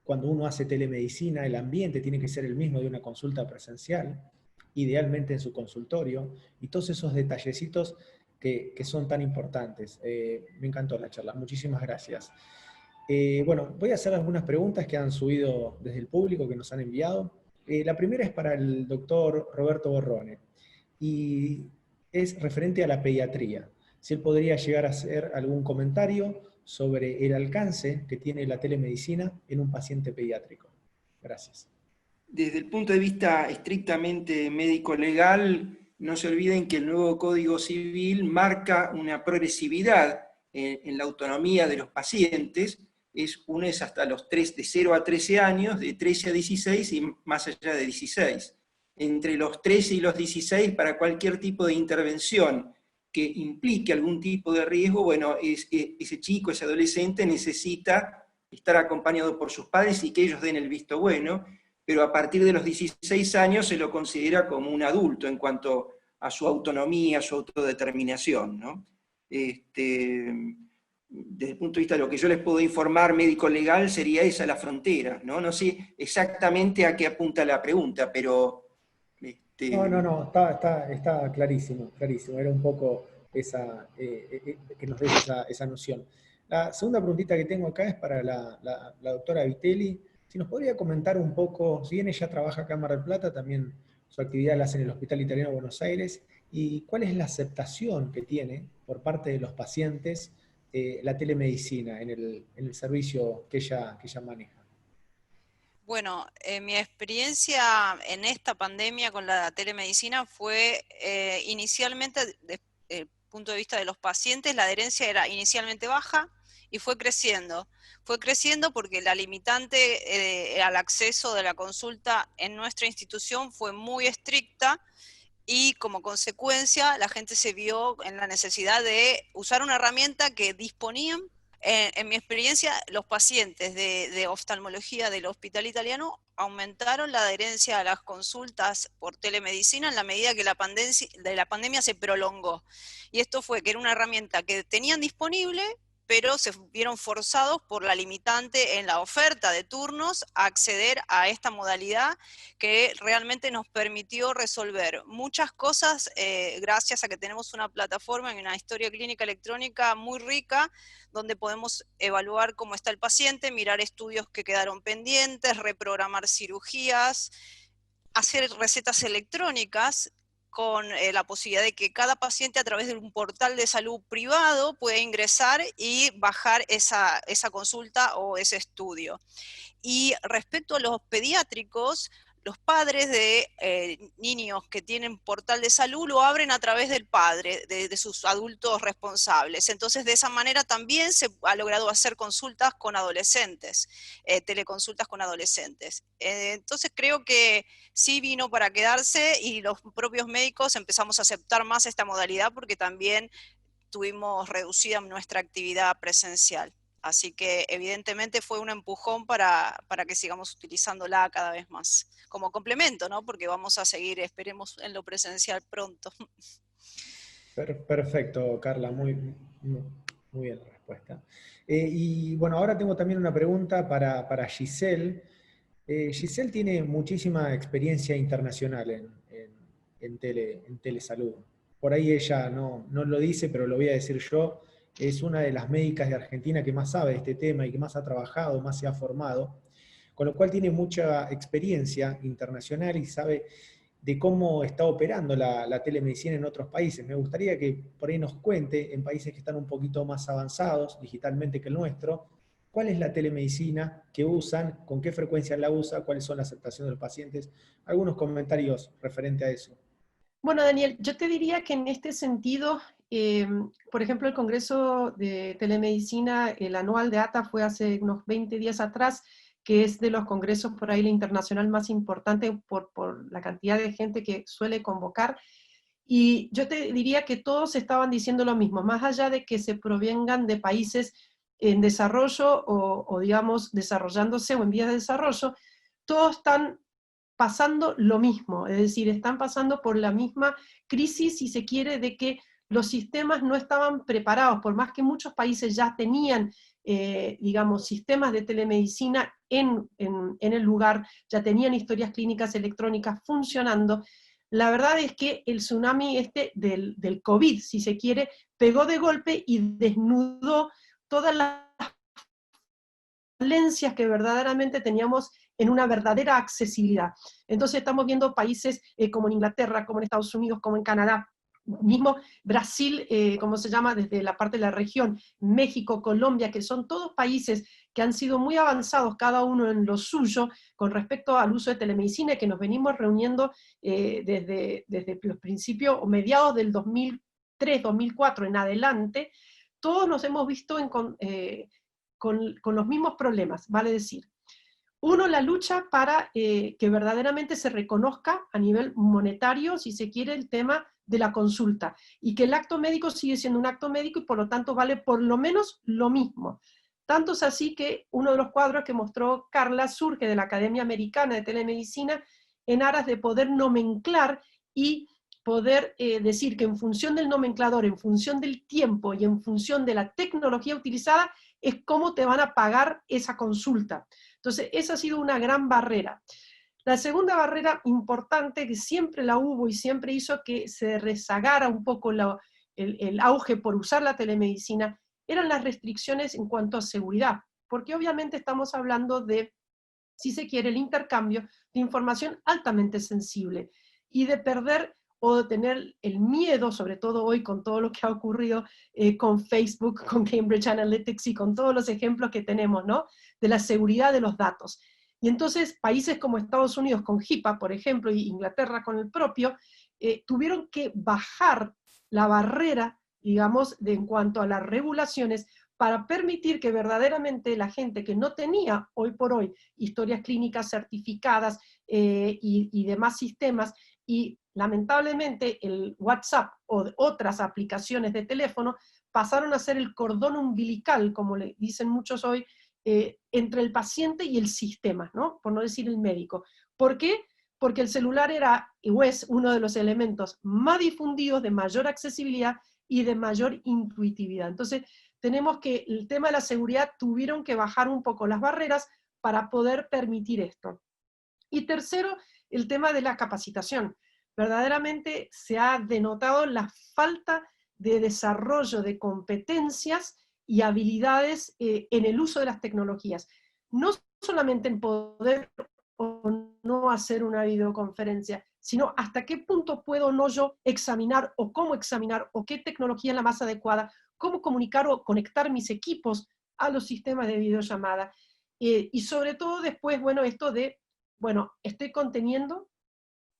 cuando uno hace telemedicina, el ambiente tiene que ser el mismo de una consulta presencial, idealmente en su consultorio, y todos esos detallecitos que son tan importantes. Me encantó la charla, muchísimas gracias. Bueno, voy a hacer algunas preguntas que han subido desde el público, que nos han enviado. La primera es para el doctor Roberto Borrone, y es referente a la pediatría. Si él podría llegar a hacer algún comentario sobre el alcance que tiene la telemedicina en un paciente pediátrico. Gracias. Desde el punto de vista estrictamente médico-legal, no se olviden que el nuevo Código Civil marca una progresividad en la autonomía de los pacientes. Uno es hasta los de 0 a 13 años, de 13 a 16 y más allá de 16. Entre los 13 y los 16, para cualquier tipo de intervención que implique algún tipo de riesgo, bueno, ese chico, ese adolescente necesita estar acompañado por sus padres y que ellos den el visto bueno, pero a partir de los 16 años se lo considera como un adulto en cuanto a su autonomía, a su autodeterminación, ¿no? Desde el punto de vista de lo que yo les puedo informar médico-legal, sería esa la frontera, ¿no? No sé exactamente a qué apunta la pregunta, pero... No, está clarísimo, clarísimo. Era un poco esa, que nos des esa noción. La segunda preguntita que tengo acá es para la doctora Vitelli. Si nos podría comentar un poco, si bien ella trabaja acá en Mar del Plata, también su actividad la hace en el Hospital Italiano de Buenos Aires, y cuál es la aceptación que tiene por parte de los pacientes la telemedicina en el servicio que ella maneja. Bueno, mi experiencia en esta pandemia con la telemedicina fue inicialmente, desde el punto de vista de los pacientes, la adherencia era inicialmente baja y fue creciendo. Fue creciendo porque la limitante al acceso de la consulta en nuestra institución fue muy estricta, y como consecuencia la gente se vio en la necesidad de usar una herramienta que disponían. En mi experiencia, los pacientes de oftalmología del Hospital Italiano aumentaron la adherencia a las consultas por telemedicina en la medida que la pandemia se prolongó. Y esto fue que era una herramienta que tenían disponible, pero se vieron forzados por la limitante en la oferta de turnos a acceder a esta modalidad que realmente nos permitió resolver muchas cosas gracias a que tenemos una plataforma y una historia clínica electrónica muy rica, donde podemos evaluar cómo está el paciente, mirar estudios que quedaron pendientes, reprogramar cirugías, hacer recetas electrónicas, con la posibilidad de que cada paciente a través de un portal de salud privado pueda ingresar y bajar esa consulta o ese estudio. Y respecto a los pediátricos, los padres de niños que tienen portal de salud lo abren a través del padre, de sus adultos responsables. Entonces, de esa manera también se ha logrado hacer consultas con adolescentes, teleconsultas con adolescentes. Entonces, creo que sí vino para quedarse y los propios médicos empezamos a aceptar más esta modalidad porque también tuvimos reducida nuestra actividad presencial. Así que evidentemente fue un empujón para que sigamos utilizándola cada vez más. Como complemento, ¿no? Porque vamos a seguir, esperemos, en lo presencial pronto. Perfecto, Carla, muy bien la respuesta. Y bueno, ahora tengo también una pregunta para Giselle. Giselle tiene muchísima experiencia internacional en telesalud. Por ahí ella no lo dice, pero lo voy a decir yo. Es una de las médicas de Argentina que más sabe de este tema y que más ha trabajado, más se ha formado, con lo cual tiene mucha experiencia internacional y sabe de cómo está operando la telemedicina en otros países. Me gustaría que por ahí nos cuente, en países que están un poquito más avanzados digitalmente que el nuestro, cuál es la telemedicina que usan, con qué frecuencia la usa, cuáles son las aceptaciones de los pacientes. Algunos comentarios referente a eso. Bueno, Daniel, yo te diría que en este sentido, por ejemplo, el Congreso de Telemedicina, el anual de ATA, fue hace unos 20 días atrás, que es de los congresos por ahí la internacional más importante por la cantidad de gente que suele convocar. Y yo te diría que todos estaban diciendo lo mismo, más allá de que se provengan de países en desarrollo o digamos, desarrollándose o en vías de desarrollo, todos están pasando lo mismo, es decir, están pasando por la misma crisis, si se quiere, de que los sistemas no estaban preparados, por más que muchos países ya tenían, digamos, sistemas de telemedicina en el lugar, ya tenían historias clínicas electrónicas funcionando. La verdad es que el tsunami del COVID, si se quiere, pegó de golpe y desnudó todas las falencias que verdaderamente teníamos en una verdadera accesibilidad. Entonces estamos viendo países como en Inglaterra, como en Estados Unidos, como en Canadá, mismo Brasil, como se llama, desde la parte de la región, México, Colombia, que son todos países que han sido muy avanzados, cada uno en lo suyo, con respecto al uso de telemedicina, que nos venimos reuniendo desde los principios o mediados del 2003, 2004 en adelante, todos nos hemos visto con los mismos problemas, vale decir. Uno, la lucha para que verdaderamente se reconozca a nivel monetario, si se quiere, el tema de la consulta, y que el acto médico sigue siendo un acto médico y por lo tanto vale por lo menos lo mismo. Tanto es así que uno de los cuadros que mostró Carla surge de la Academia Americana de Telemedicina en aras de poder nomenclar y poder decir que en función del nomenclador, en función del tiempo y en función de la tecnología utilizada, es cómo te van a pagar esa consulta. Entonces, esa ha sido una gran barrera. La segunda barrera importante, que siempre la hubo y siempre hizo que se rezagara un poco el auge por usar la telemedicina, eran las restricciones en cuanto a seguridad, porque obviamente estamos hablando de, si se quiere, el intercambio de información altamente sensible, y de perder o de tener el miedo, sobre todo hoy con todo lo que ha ocurrido con Facebook, con Cambridge Analytics y con todos los ejemplos que tenemos, ¿no?, de la seguridad de los datos. Y entonces países como Estados Unidos con HIPAA, por ejemplo, y Inglaterra con el propio, tuvieron que bajar la barrera, digamos, en cuanto a las regulaciones, para permitir que verdaderamente la gente que no tenía hoy por hoy historias clínicas certificadas y demás sistemas, y lamentablemente el WhatsApp o otras aplicaciones de teléfono pasaron a ser el cordón umbilical, como le dicen muchos hoy, entre el paciente y el sistema, ¿no?, por no decir el médico. ¿Por qué? Porque el celular era o es uno de los elementos más difundidos, de mayor accesibilidad y de mayor intuitividad. Entonces, tenemos que el tema de la seguridad tuvieron que bajar un poco las barreras para poder permitir esto. Y tercero, el tema de la capacitación. Verdaderamente se ha denotado la falta de desarrollo de competencias y habilidades en el uso de las tecnologías. No solamente en poder o no hacer una videoconferencia, sino hasta qué punto puedo o no yo examinar, o cómo examinar, o qué tecnología es la más adecuada, cómo comunicar o conectar mis equipos a los sistemas de videollamada. Y sobre todo después, bueno, esto de, bueno, estoy conteniendo,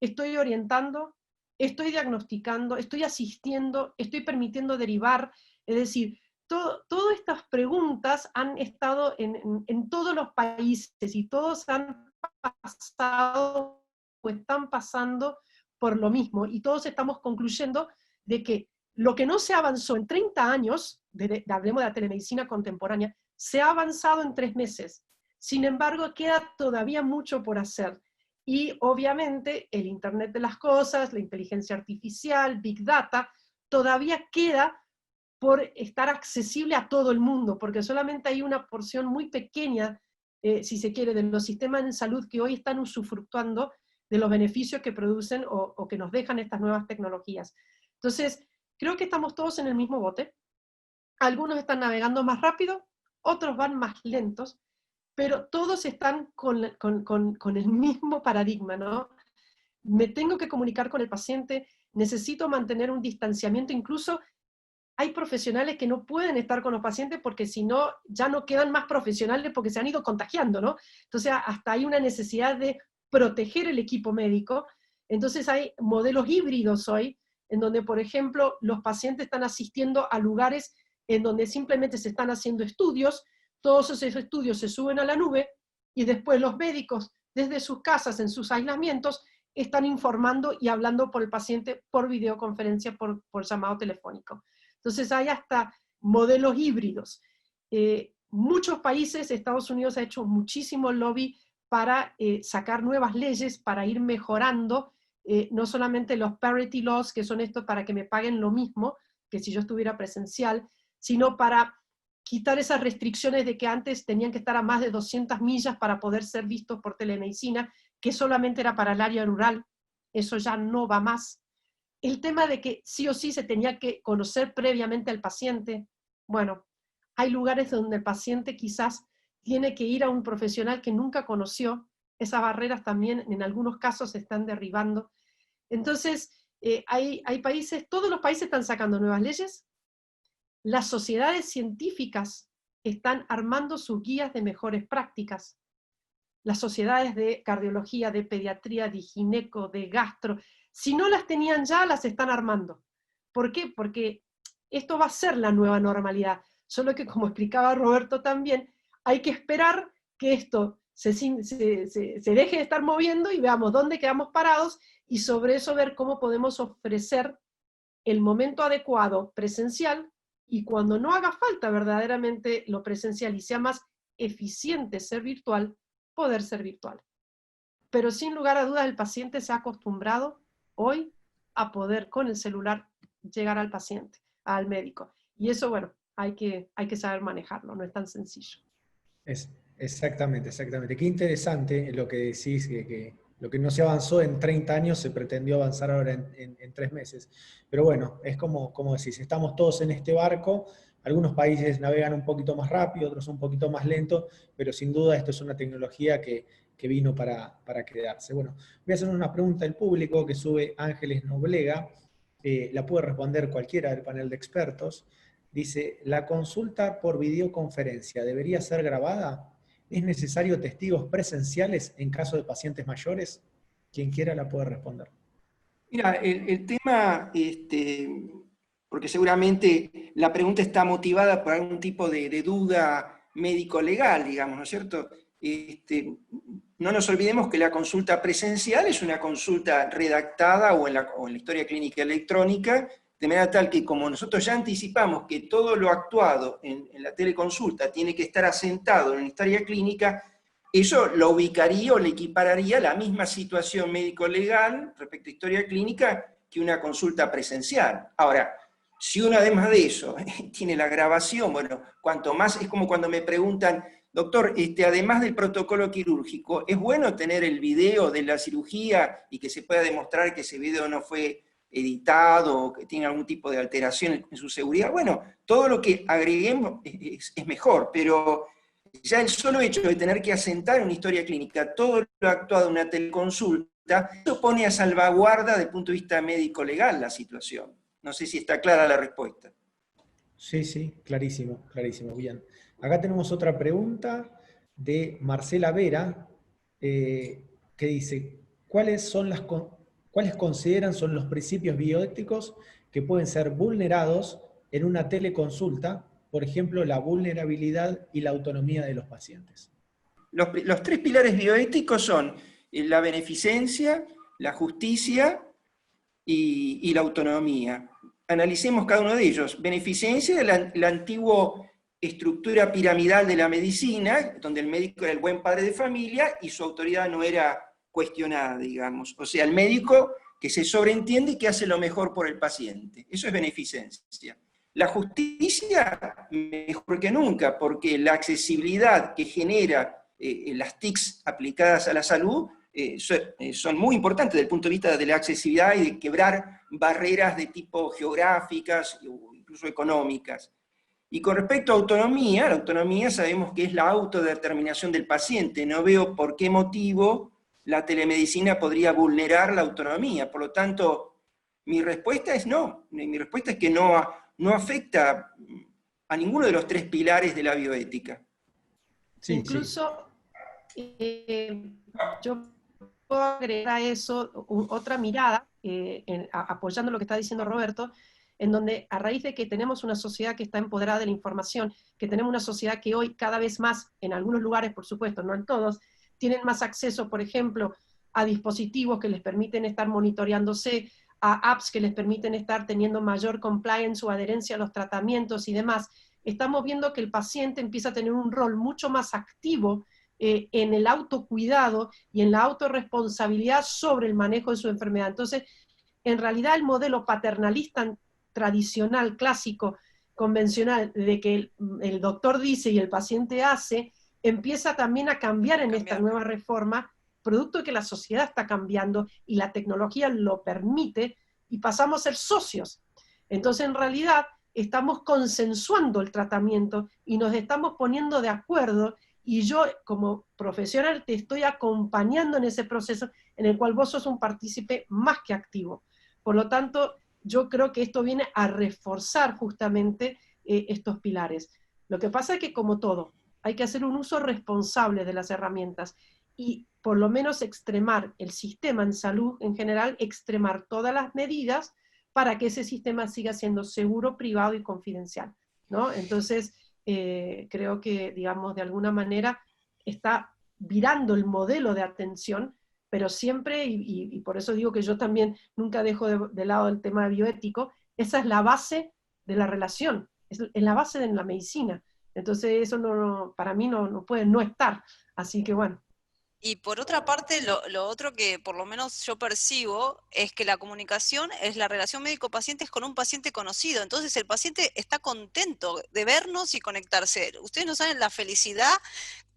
estoy orientando, estoy diagnosticando, estoy asistiendo, estoy permitiendo derivar, es decir, todas estas preguntas han estado en todos los países y todos han pasado o están pasando por lo mismo, y todos estamos concluyendo de que lo que no se avanzó en 30 años, hablemos de la telemedicina contemporánea, se ha avanzado en 3 meses. Sin embargo, queda todavía mucho por hacer. Y obviamente el Internet de las cosas, la inteligencia artificial, Big Data, todavía queda por estar accesible a todo el mundo, porque solamente hay una porción muy pequeña, si se quiere, de los sistemas de salud que hoy están usufructuando de los beneficios que producen o que nos dejan estas nuevas tecnologías. Entonces, creo que estamos todos en el mismo bote. Algunos están navegando más rápido, otros van más lentos, pero todos están con el mismo paradigma, ¿no? Me tengo que comunicar con el paciente, necesito mantener un distanciamiento, incluso hay profesionales que no pueden estar con los pacientes porque si no, ya no quedan más profesionales porque se han ido contagiando, ¿no? Entonces, hasta hay una necesidad de proteger el equipo médico. Entonces, hay modelos híbridos hoy, en donde, por ejemplo, los pacientes están asistiendo a lugares en donde simplemente se están haciendo estudios, todos esos estudios se suben a la nube, y después los médicos, desde sus casas, en sus aislamientos, están informando y hablando por el paciente por videoconferencia, por llamado telefónico. Entonces hay hasta modelos híbridos. Muchos países, Estados Unidos ha hecho muchísimo lobby para sacar nuevas leyes, para ir mejorando, no solamente los parity laws, que son estos para que me paguen lo mismo que si yo estuviera presencial, sino para quitar esas restricciones de que antes tenían que estar a más de 200 millas para poder ser vistos por telemedicina, que solamente era para el área rural. Eso ya no va más. El tema de que sí o sí se tenía que conocer previamente al paciente. Bueno, hay lugares donde el paciente quizás tiene que ir a un profesional que nunca conoció, esas barreras también en algunos casos se están derribando. Entonces, hay países, todos los países están sacando nuevas leyes, las sociedades científicas están armando sus guías de mejores prácticas, las sociedades de cardiología, de pediatría, de gineco, de gastro, si no las tenían ya, las están armando. ¿Por qué? Porque esto va a ser la nueva normalidad, solo que como explicaba Roberto también, hay que esperar que esto se deje de estar moviendo y veamos dónde quedamos parados, y sobre eso ver cómo podemos ofrecer el momento adecuado presencial, y cuando no haga falta verdaderamente lo presencial y sea más eficiente ser virtual, poder ser virtual. Pero sin lugar a dudas el paciente se ha acostumbrado hoy a poder con el celular llegar al paciente, al médico. Y eso, bueno, hay que saber manejarlo, no es tan sencillo. Exactamente, exactamente. Qué interesante lo que decís, que lo que no se avanzó en 30 años se pretendió avanzar ahora en 3 meses. Pero bueno, es como decís, estamos todos en este barco, algunos países navegan un poquito más rápido, otros un poquito más lento, pero sin duda esto es una tecnología que vino para quedarse. Bueno, voy a hacer una pregunta del público que sube Ángeles Noblega, la puede responder cualquiera del panel de expertos. Dice, ¿la consulta por videoconferencia debería ser grabada? ¿Es necesario testigos presenciales en caso de pacientes mayores? Quien quiera la puede responder. Mira, el tema, porque seguramente la pregunta está motivada por algún tipo de duda médico-legal, digamos, ¿no es cierto? No nos olvidemos que la consulta presencial es una consulta redactada o en la historia clínica electrónica, de manera tal que como nosotros ya anticipamos que todo lo actuado en la teleconsulta tiene que estar asentado en la historia clínica, eso lo ubicaría o le equipararía a la misma situación médico-legal respecto a historia clínica que una consulta presencial. Ahora, si uno además de eso tiene la grabación, bueno, cuanto más, es como cuando me preguntan, doctor, además del protocolo quirúrgico, ¿es bueno tener el video de la cirugía y que se pueda demostrar que ese video no fue editado o que tiene algún tipo de alteración en su seguridad? Bueno, todo lo que agreguemos es mejor, pero ya el solo hecho de tener que asentar en una historia clínica todo lo actuado en una teleconsulta, eso pone a salvaguarda desde el punto de vista médico-legal la situación. No sé si está clara la respuesta. Sí, clarísimo, clarísimo, bien. Acá tenemos otra pregunta de Marcela Vera, que dice, ¿cuáles consideran son los principios bioéticos que pueden ser vulnerados en una teleconsulta? Por ejemplo, la vulnerabilidad y la autonomía de los pacientes. Los 3 pilares bioéticos son la beneficencia, la justicia y la autonomía. Analicemos cada uno de ellos. Beneficencia, la antigua estructura piramidal de la medicina, donde el médico era el buen padre de familia y su autoridad no era cuestionada, digamos. O sea, el médico que se sobreentiende y que hace lo mejor por el paciente. Eso es beneficencia. La justicia, mejor que nunca, porque la accesibilidad que genera las TICs aplicadas a la salud son muy importantes desde el punto de vista de la accesibilidad y de quebrar barreras de tipo geográficas o incluso económicas. Y con respecto a autonomía, la autonomía sabemos que es la autodeterminación del paciente. No veo por qué motivo la telemedicina podría vulnerar la autonomía. Por lo tanto, mi respuesta es no. Mi respuesta es que no afecta a ninguno de los 3 pilares de la bioética. Sí, incluso yo puedo agregar a eso otra mirada, apoyando lo que está diciendo Roberto, en donde a raíz de que tenemos una sociedad que está empoderada de la información, que tenemos una sociedad que hoy cada vez más, en algunos lugares por supuesto, no en todos, tienen más acceso, por ejemplo, a dispositivos que les permiten estar monitoreándose, a apps que les permiten estar teniendo mayor compliance o adherencia a los tratamientos y demás, estamos viendo que el paciente empieza a tener un rol mucho más activo en el autocuidado y en la autorresponsabilidad sobre el manejo de su enfermedad. Entonces, en realidad el modelo paternalista tradicional, clásico, convencional, de que el doctor dice y el paciente hace, empieza también a cambiar en esta nueva reforma, producto de que la sociedad está cambiando y la tecnología lo permite, y pasamos a ser socios. Entonces, en realidad, estamos consensuando el tratamiento y nos estamos poniendo de acuerdo, y yo como profesional te estoy acompañando en ese proceso en el cual vos sos un partícipe más que activo. Por lo tanto, yo creo que esto viene a reforzar justamente estos pilares. Lo que pasa es que, como todo, hay que hacer un uso responsable de las herramientas y por lo menos extremar el sistema en salud en general, extremar todas las medidas para que ese sistema siga siendo seguro, privado y confidencial, ¿no? Entonces, creo que, digamos, de alguna manera está virando el modelo de atención, pero siempre, y por eso digo que yo también nunca dejo de lado el tema bioético, esa es la base de la relación, es la base de la medicina. Entonces eso para mí no puede no estar. Así que bueno. Y por otra parte, lo otro que por lo menos yo percibo es que la comunicación es la relación médico-paciente con un paciente conocido. Entonces el paciente está contento de vernos y conectarse. Ustedes no saben la felicidad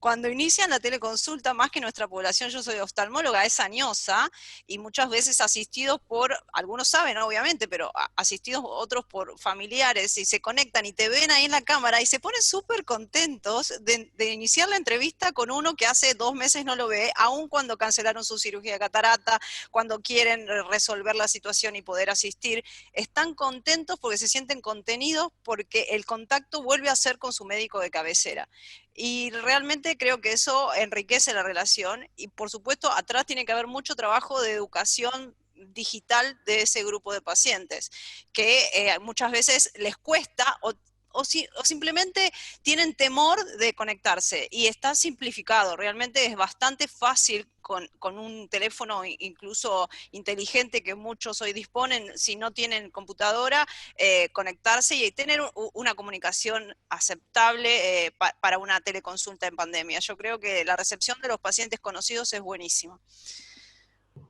cuando inician la teleconsulta, más que nuestra población, yo soy oftalmóloga, es añosa, y muchas veces asistidos por, algunos saben obviamente, pero asistidos otros por familiares, y se conectan y te ven ahí en la cámara, y se ponen súper contentos de iniciar la entrevista con uno que hace 2 meses no lo ve, aun cuando cancelaron su cirugía de catarata, cuando quieren resolver la situación y poder asistir, están contentos porque se sienten contenidos, porque el contacto vuelve a ser con su médico de cabecera. Y realmente creo que eso enriquece la relación y por supuesto atrás tiene que haber mucho trabajo de educación digital de ese grupo de pacientes, que muchas veces les cuesta o simplemente tienen temor de conectarse y está simplificado, realmente es bastante fácil con un teléfono incluso inteligente que muchos hoy disponen, si no tienen computadora, conectarse y tener una comunicación aceptable para una teleconsulta en pandemia. Yo creo que la recepción de los pacientes conocidos es buenísima.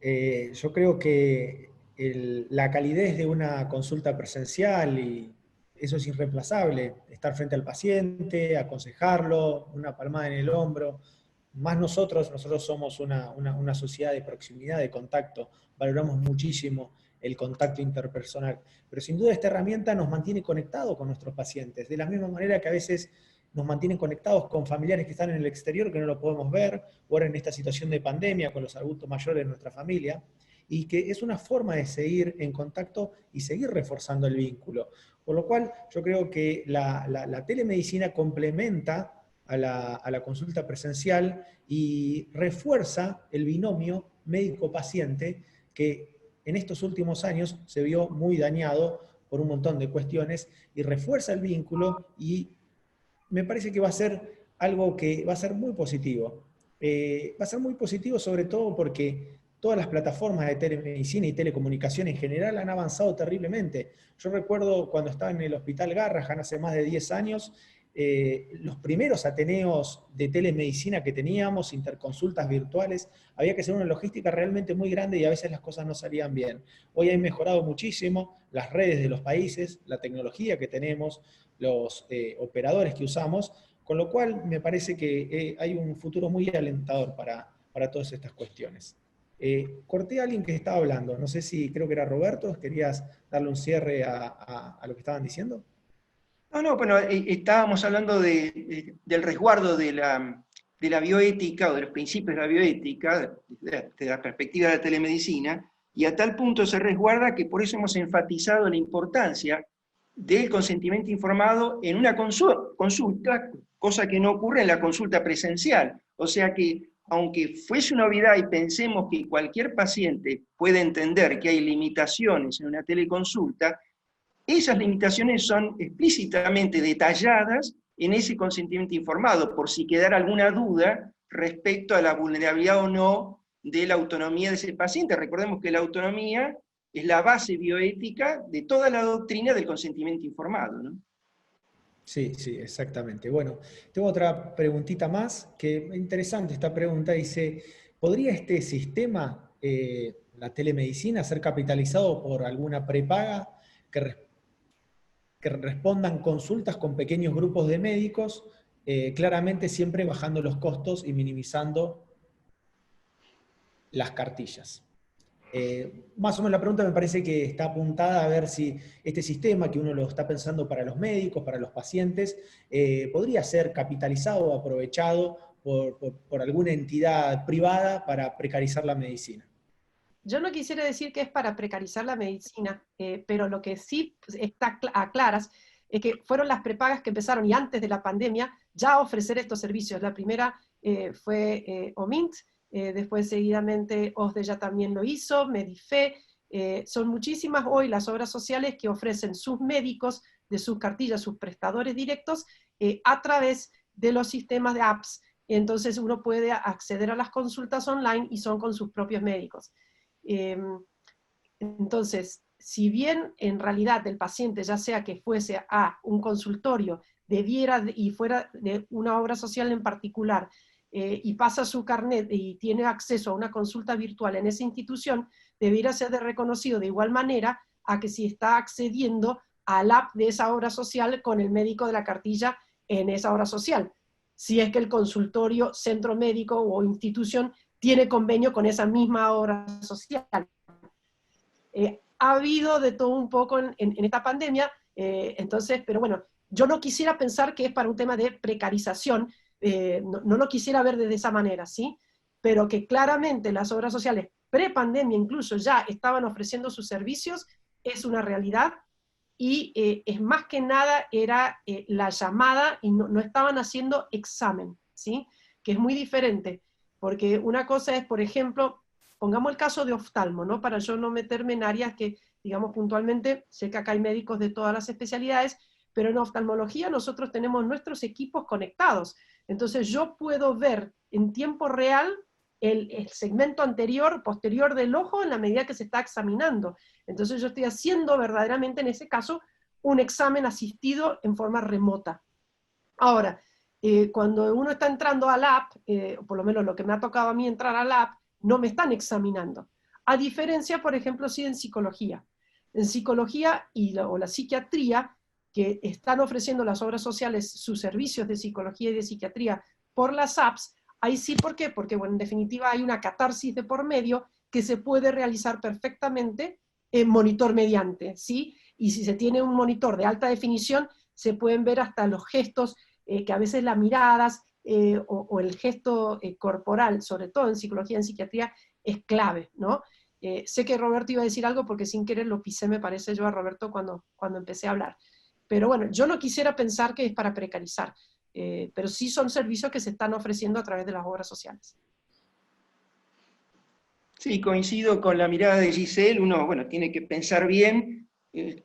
Yo creo que la calidez de una consulta presencial, y eso es irreemplazable, estar frente al paciente, aconsejarlo, una palmada en el hombro, más nosotros somos una sociedad de proximidad, de contacto, valoramos muchísimo el contacto interpersonal, pero sin duda esta herramienta nos mantiene conectados con nuestros pacientes, de la misma manera que a veces nos mantienen conectados con familiares que están en el exterior, que no lo podemos ver, o ahora en esta situación de pandemia con los adultos mayores de nuestra familia, y que es una forma de seguir en contacto y seguir reforzando el vínculo. Por lo cual yo creo que la telemedicina complementa a la consulta presencial y refuerza el binomio médico-paciente que en estos últimos años se vio muy dañado por un montón de cuestiones, y refuerza el vínculo, y me parece que va a ser algo que va a ser muy positivo. Va a ser muy positivo sobre todo porque todas las plataformas de telemedicina y telecomunicación en general han avanzado terriblemente. Yo recuerdo cuando estaba en el Hospital Garrahan hace más de 10 años, los primeros ateneos de telemedicina que teníamos, interconsultas virtuales, había que hacer una logística realmente muy grande y a veces las cosas no salían bien. Hoy han mejorado muchísimo las redes de los países, la tecnología que tenemos, los operadores que usamos, con lo cual me parece que hay un futuro muy alentador para todas estas cuestiones. Corté a alguien que estaba hablando, no sé si creo que era Roberto, ¿querías darle un cierre a lo que estaban diciendo? No, bueno, estábamos hablando del resguardo de la bioética o de los principios de la bioética desde la perspectiva de la telemedicina, y a tal punto se resguarda que por eso hemos enfatizado la importancia del consentimiento informado en una consulta, cosa que no ocurre en la consulta presencial. O sea que, aunque fuese una obviedad y pensemos que cualquier paciente puede entender que hay limitaciones en una teleconsulta, esas limitaciones son explícitamente detalladas en ese consentimiento informado, por si quedara alguna duda respecto a la vulnerabilidad o no de la autonomía de ese paciente. Recordemos que la autonomía es la base bioética de toda la doctrina del consentimiento informado, ¿no? Sí, sí, exactamente. Bueno, tengo otra preguntita más, que interesante esta pregunta, dice, ¿podría este sistema, la telemedicina, ser capitalizado por alguna prepaga que respondan consultas con pequeños grupos de médicos, claramente siempre bajando los costos y minimizando las cartillas? Más o menos la pregunta me parece que está apuntada a ver si este sistema, que uno lo está pensando para los médicos, para los pacientes, podría ser capitalizado o aprovechado por alguna entidad privada para precarizar la medicina. Yo no quisiera decir que es para precarizar la medicina, pero lo que sí está a claras es que fueron las prepagas que empezaron, y antes de la pandemia, ya a ofrecer estos servicios. La primera fue OMINT, después seguidamente OSDE ya también lo hizo, Medife. Son muchísimas hoy las obras sociales que ofrecen sus médicos de sus cartillas, sus prestadores directos, a través de los sistemas de apps. Entonces uno puede acceder a las consultas online y son con sus propios médicos. Entonces, si bien en realidad el paciente, ya sea que fuese a un consultorio, y fuera de una obra social en particular, y pasa su carnet y tiene acceso a una consulta virtual en esa institución, debiera ser reconocido de igual manera a que si está accediendo al app de esa obra social con el médico de la cartilla en esa obra social, si es que el consultorio, centro médico o institución tiene convenio con esa misma obra social. Ha habido de todo un poco en esta pandemia, entonces, pero bueno, yo no quisiera pensar que es para un tema de precarización, no lo quisiera ver de esa manera, ¿sí? Pero que claramente las obras sociales pre-pandemia incluso ya estaban ofreciendo sus servicios, es una realidad, y es más que nada era la llamada, y no estaban haciendo examen, ¿sí? Que es muy diferente, porque una cosa es, por ejemplo, pongamos el caso de oftalmo, ¿no? Para yo no meterme en áreas que, digamos, puntualmente, sé que acá hay médicos de todas las especialidades, pero en oftalmología nosotros tenemos nuestros equipos conectados. Entonces yo puedo ver en tiempo real el segmento anterior, posterior del ojo en la medida que se está examinando. Entonces yo estoy haciendo verdaderamente en ese caso un examen asistido en forma remota. Ahora, cuando uno está entrando al app, por lo menos lo que me ha tocado a mí entrar al app, no me están examinando. A diferencia, por ejemplo, sí en psicología. En psicología o la psiquiatría, que están ofreciendo las obras sociales sus servicios de psicología y de psiquiatría por las apps, ahí sí, ¿por qué? Porque, bueno, en definitiva hay una catarsis de por medio que se puede realizar perfectamente en monitor mediante, ¿sí? Y si se tiene un monitor de alta definición, se pueden ver hasta los gestos, que a veces las miradas o el gesto corporal, sobre todo en psicología, en psiquiatría, es clave, ¿no? Sé que Roberto iba a decir algo porque sin querer lo pisé, me parece yo, a Roberto cuando empecé a hablar. Pero bueno, yo no quisiera pensar que es para precarizar, pero sí son servicios que se están ofreciendo a través de las obras sociales. Sí, coincido con la mirada de Giselle. Uno, bueno, tiene que pensar bien.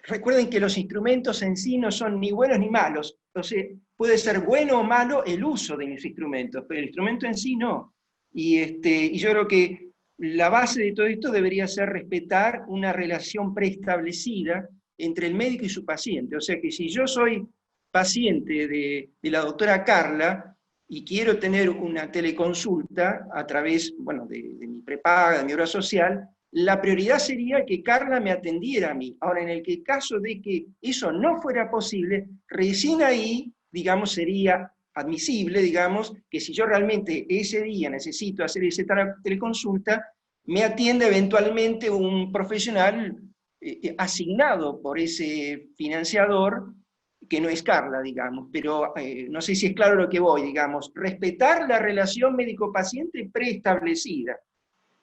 Recuerden que los instrumentos en sí no son ni buenos ni malos. Entonces, puede ser bueno o malo el uso de los instrumentos, pero el instrumento en sí no. Y yo creo que la base de todo esto debería ser respetar una relación preestablecida entre el médico y su paciente. O sea que si yo soy paciente de la doctora Carla, y quiero tener una teleconsulta a través, bueno, de mi prepaga, de mi obra social, la prioridad sería que Carla me atendiera a mí. Ahora, en el caso de que eso no fuera posible, recién ahí, digamos, sería admisible, digamos, que si yo realmente ese día necesito hacer esa teleconsulta, me atienda eventualmente un profesional asignado por ese financiador, que no es Carla, digamos, pero no sé si es claro lo que voy, digamos, respetar la relación médico-paciente preestablecida.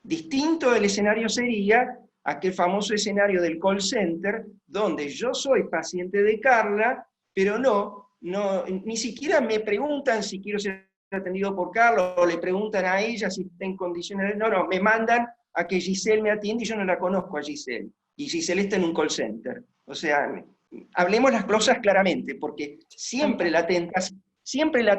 Distinto del escenario sería aquel famoso escenario del call center, donde yo soy paciente de Carla, pero ni siquiera me preguntan si quiero ser atendido por Carla, o le preguntan a ella si está en condiciones, no, me mandan a que Giselle me atienda y yo no la conozco a Giselle, y Giselle está en un call center. O sea, hablemos las cosas claramente, porque siempre la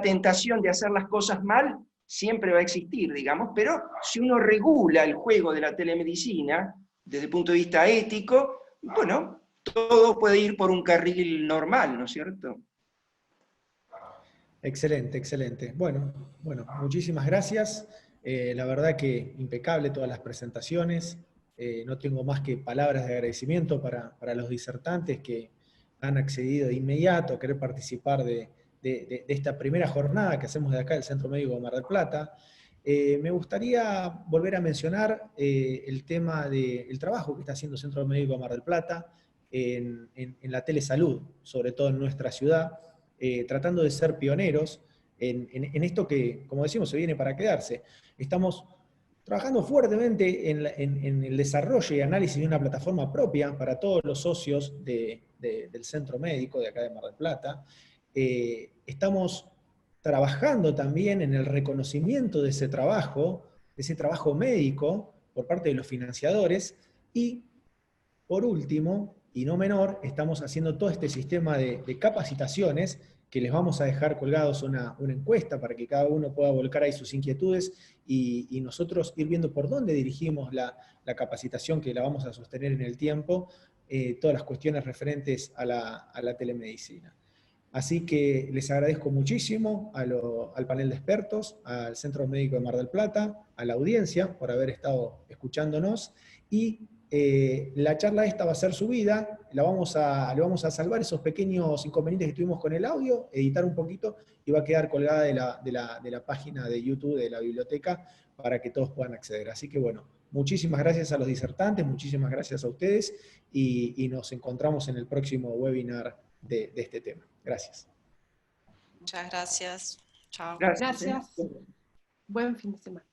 tentación de hacer las cosas mal siempre va a existir, digamos, pero si uno regula el juego de la telemedicina desde el punto de vista ético, bueno, todo puede ir por un carril normal, ¿no es cierto? Excelente, excelente. Bueno, muchísimas gracias. La verdad que impecable todas las presentaciones. No tengo más que palabras de agradecimiento para los disertantes que han accedido de inmediato a querer participar de esta primera jornada que hacemos de acá del Centro Médico de Mar del Plata. Me gustaría volver a mencionar el tema del trabajo que está haciendo el Centro Médico de Mar del Plata en la telesalud, sobre todo en nuestra ciudad, tratando de ser pioneros en esto que, como decimos, se viene para quedarse. Estamos trabajando fuertemente en el desarrollo y análisis de una plataforma propia para todos los socios del centro médico de acá de Mar del Plata. Estamos trabajando también en el reconocimiento de ese trabajo médico por parte de los financiadores, y por último, y no menor, estamos haciendo todo este sistema de capacitaciones que les vamos a dejar colgados una encuesta para que cada uno pueda volcar ahí sus inquietudes y nosotros ir viendo por dónde dirigimos la capacitación, que la vamos a sostener en el tiempo, todas las cuestiones referentes a la telemedicina. Así que les agradezco muchísimo al panel de expertos, al Centro Médico de Mar del Plata, a la audiencia por haber estado escuchándonos, y la charla esta va a ser subida, le vamos a salvar esos pequeños inconvenientes que tuvimos con el audio, editar un poquito, y va a quedar colgada de la página de YouTube de la biblioteca para que todos puedan acceder. Así que bueno, muchísimas gracias a los disertantes, muchísimas gracias a ustedes, y nos encontramos en el próximo webinar de este tema. Gracias. Muchas gracias. Chao. Gracias. Gracias. Buen fin de semana.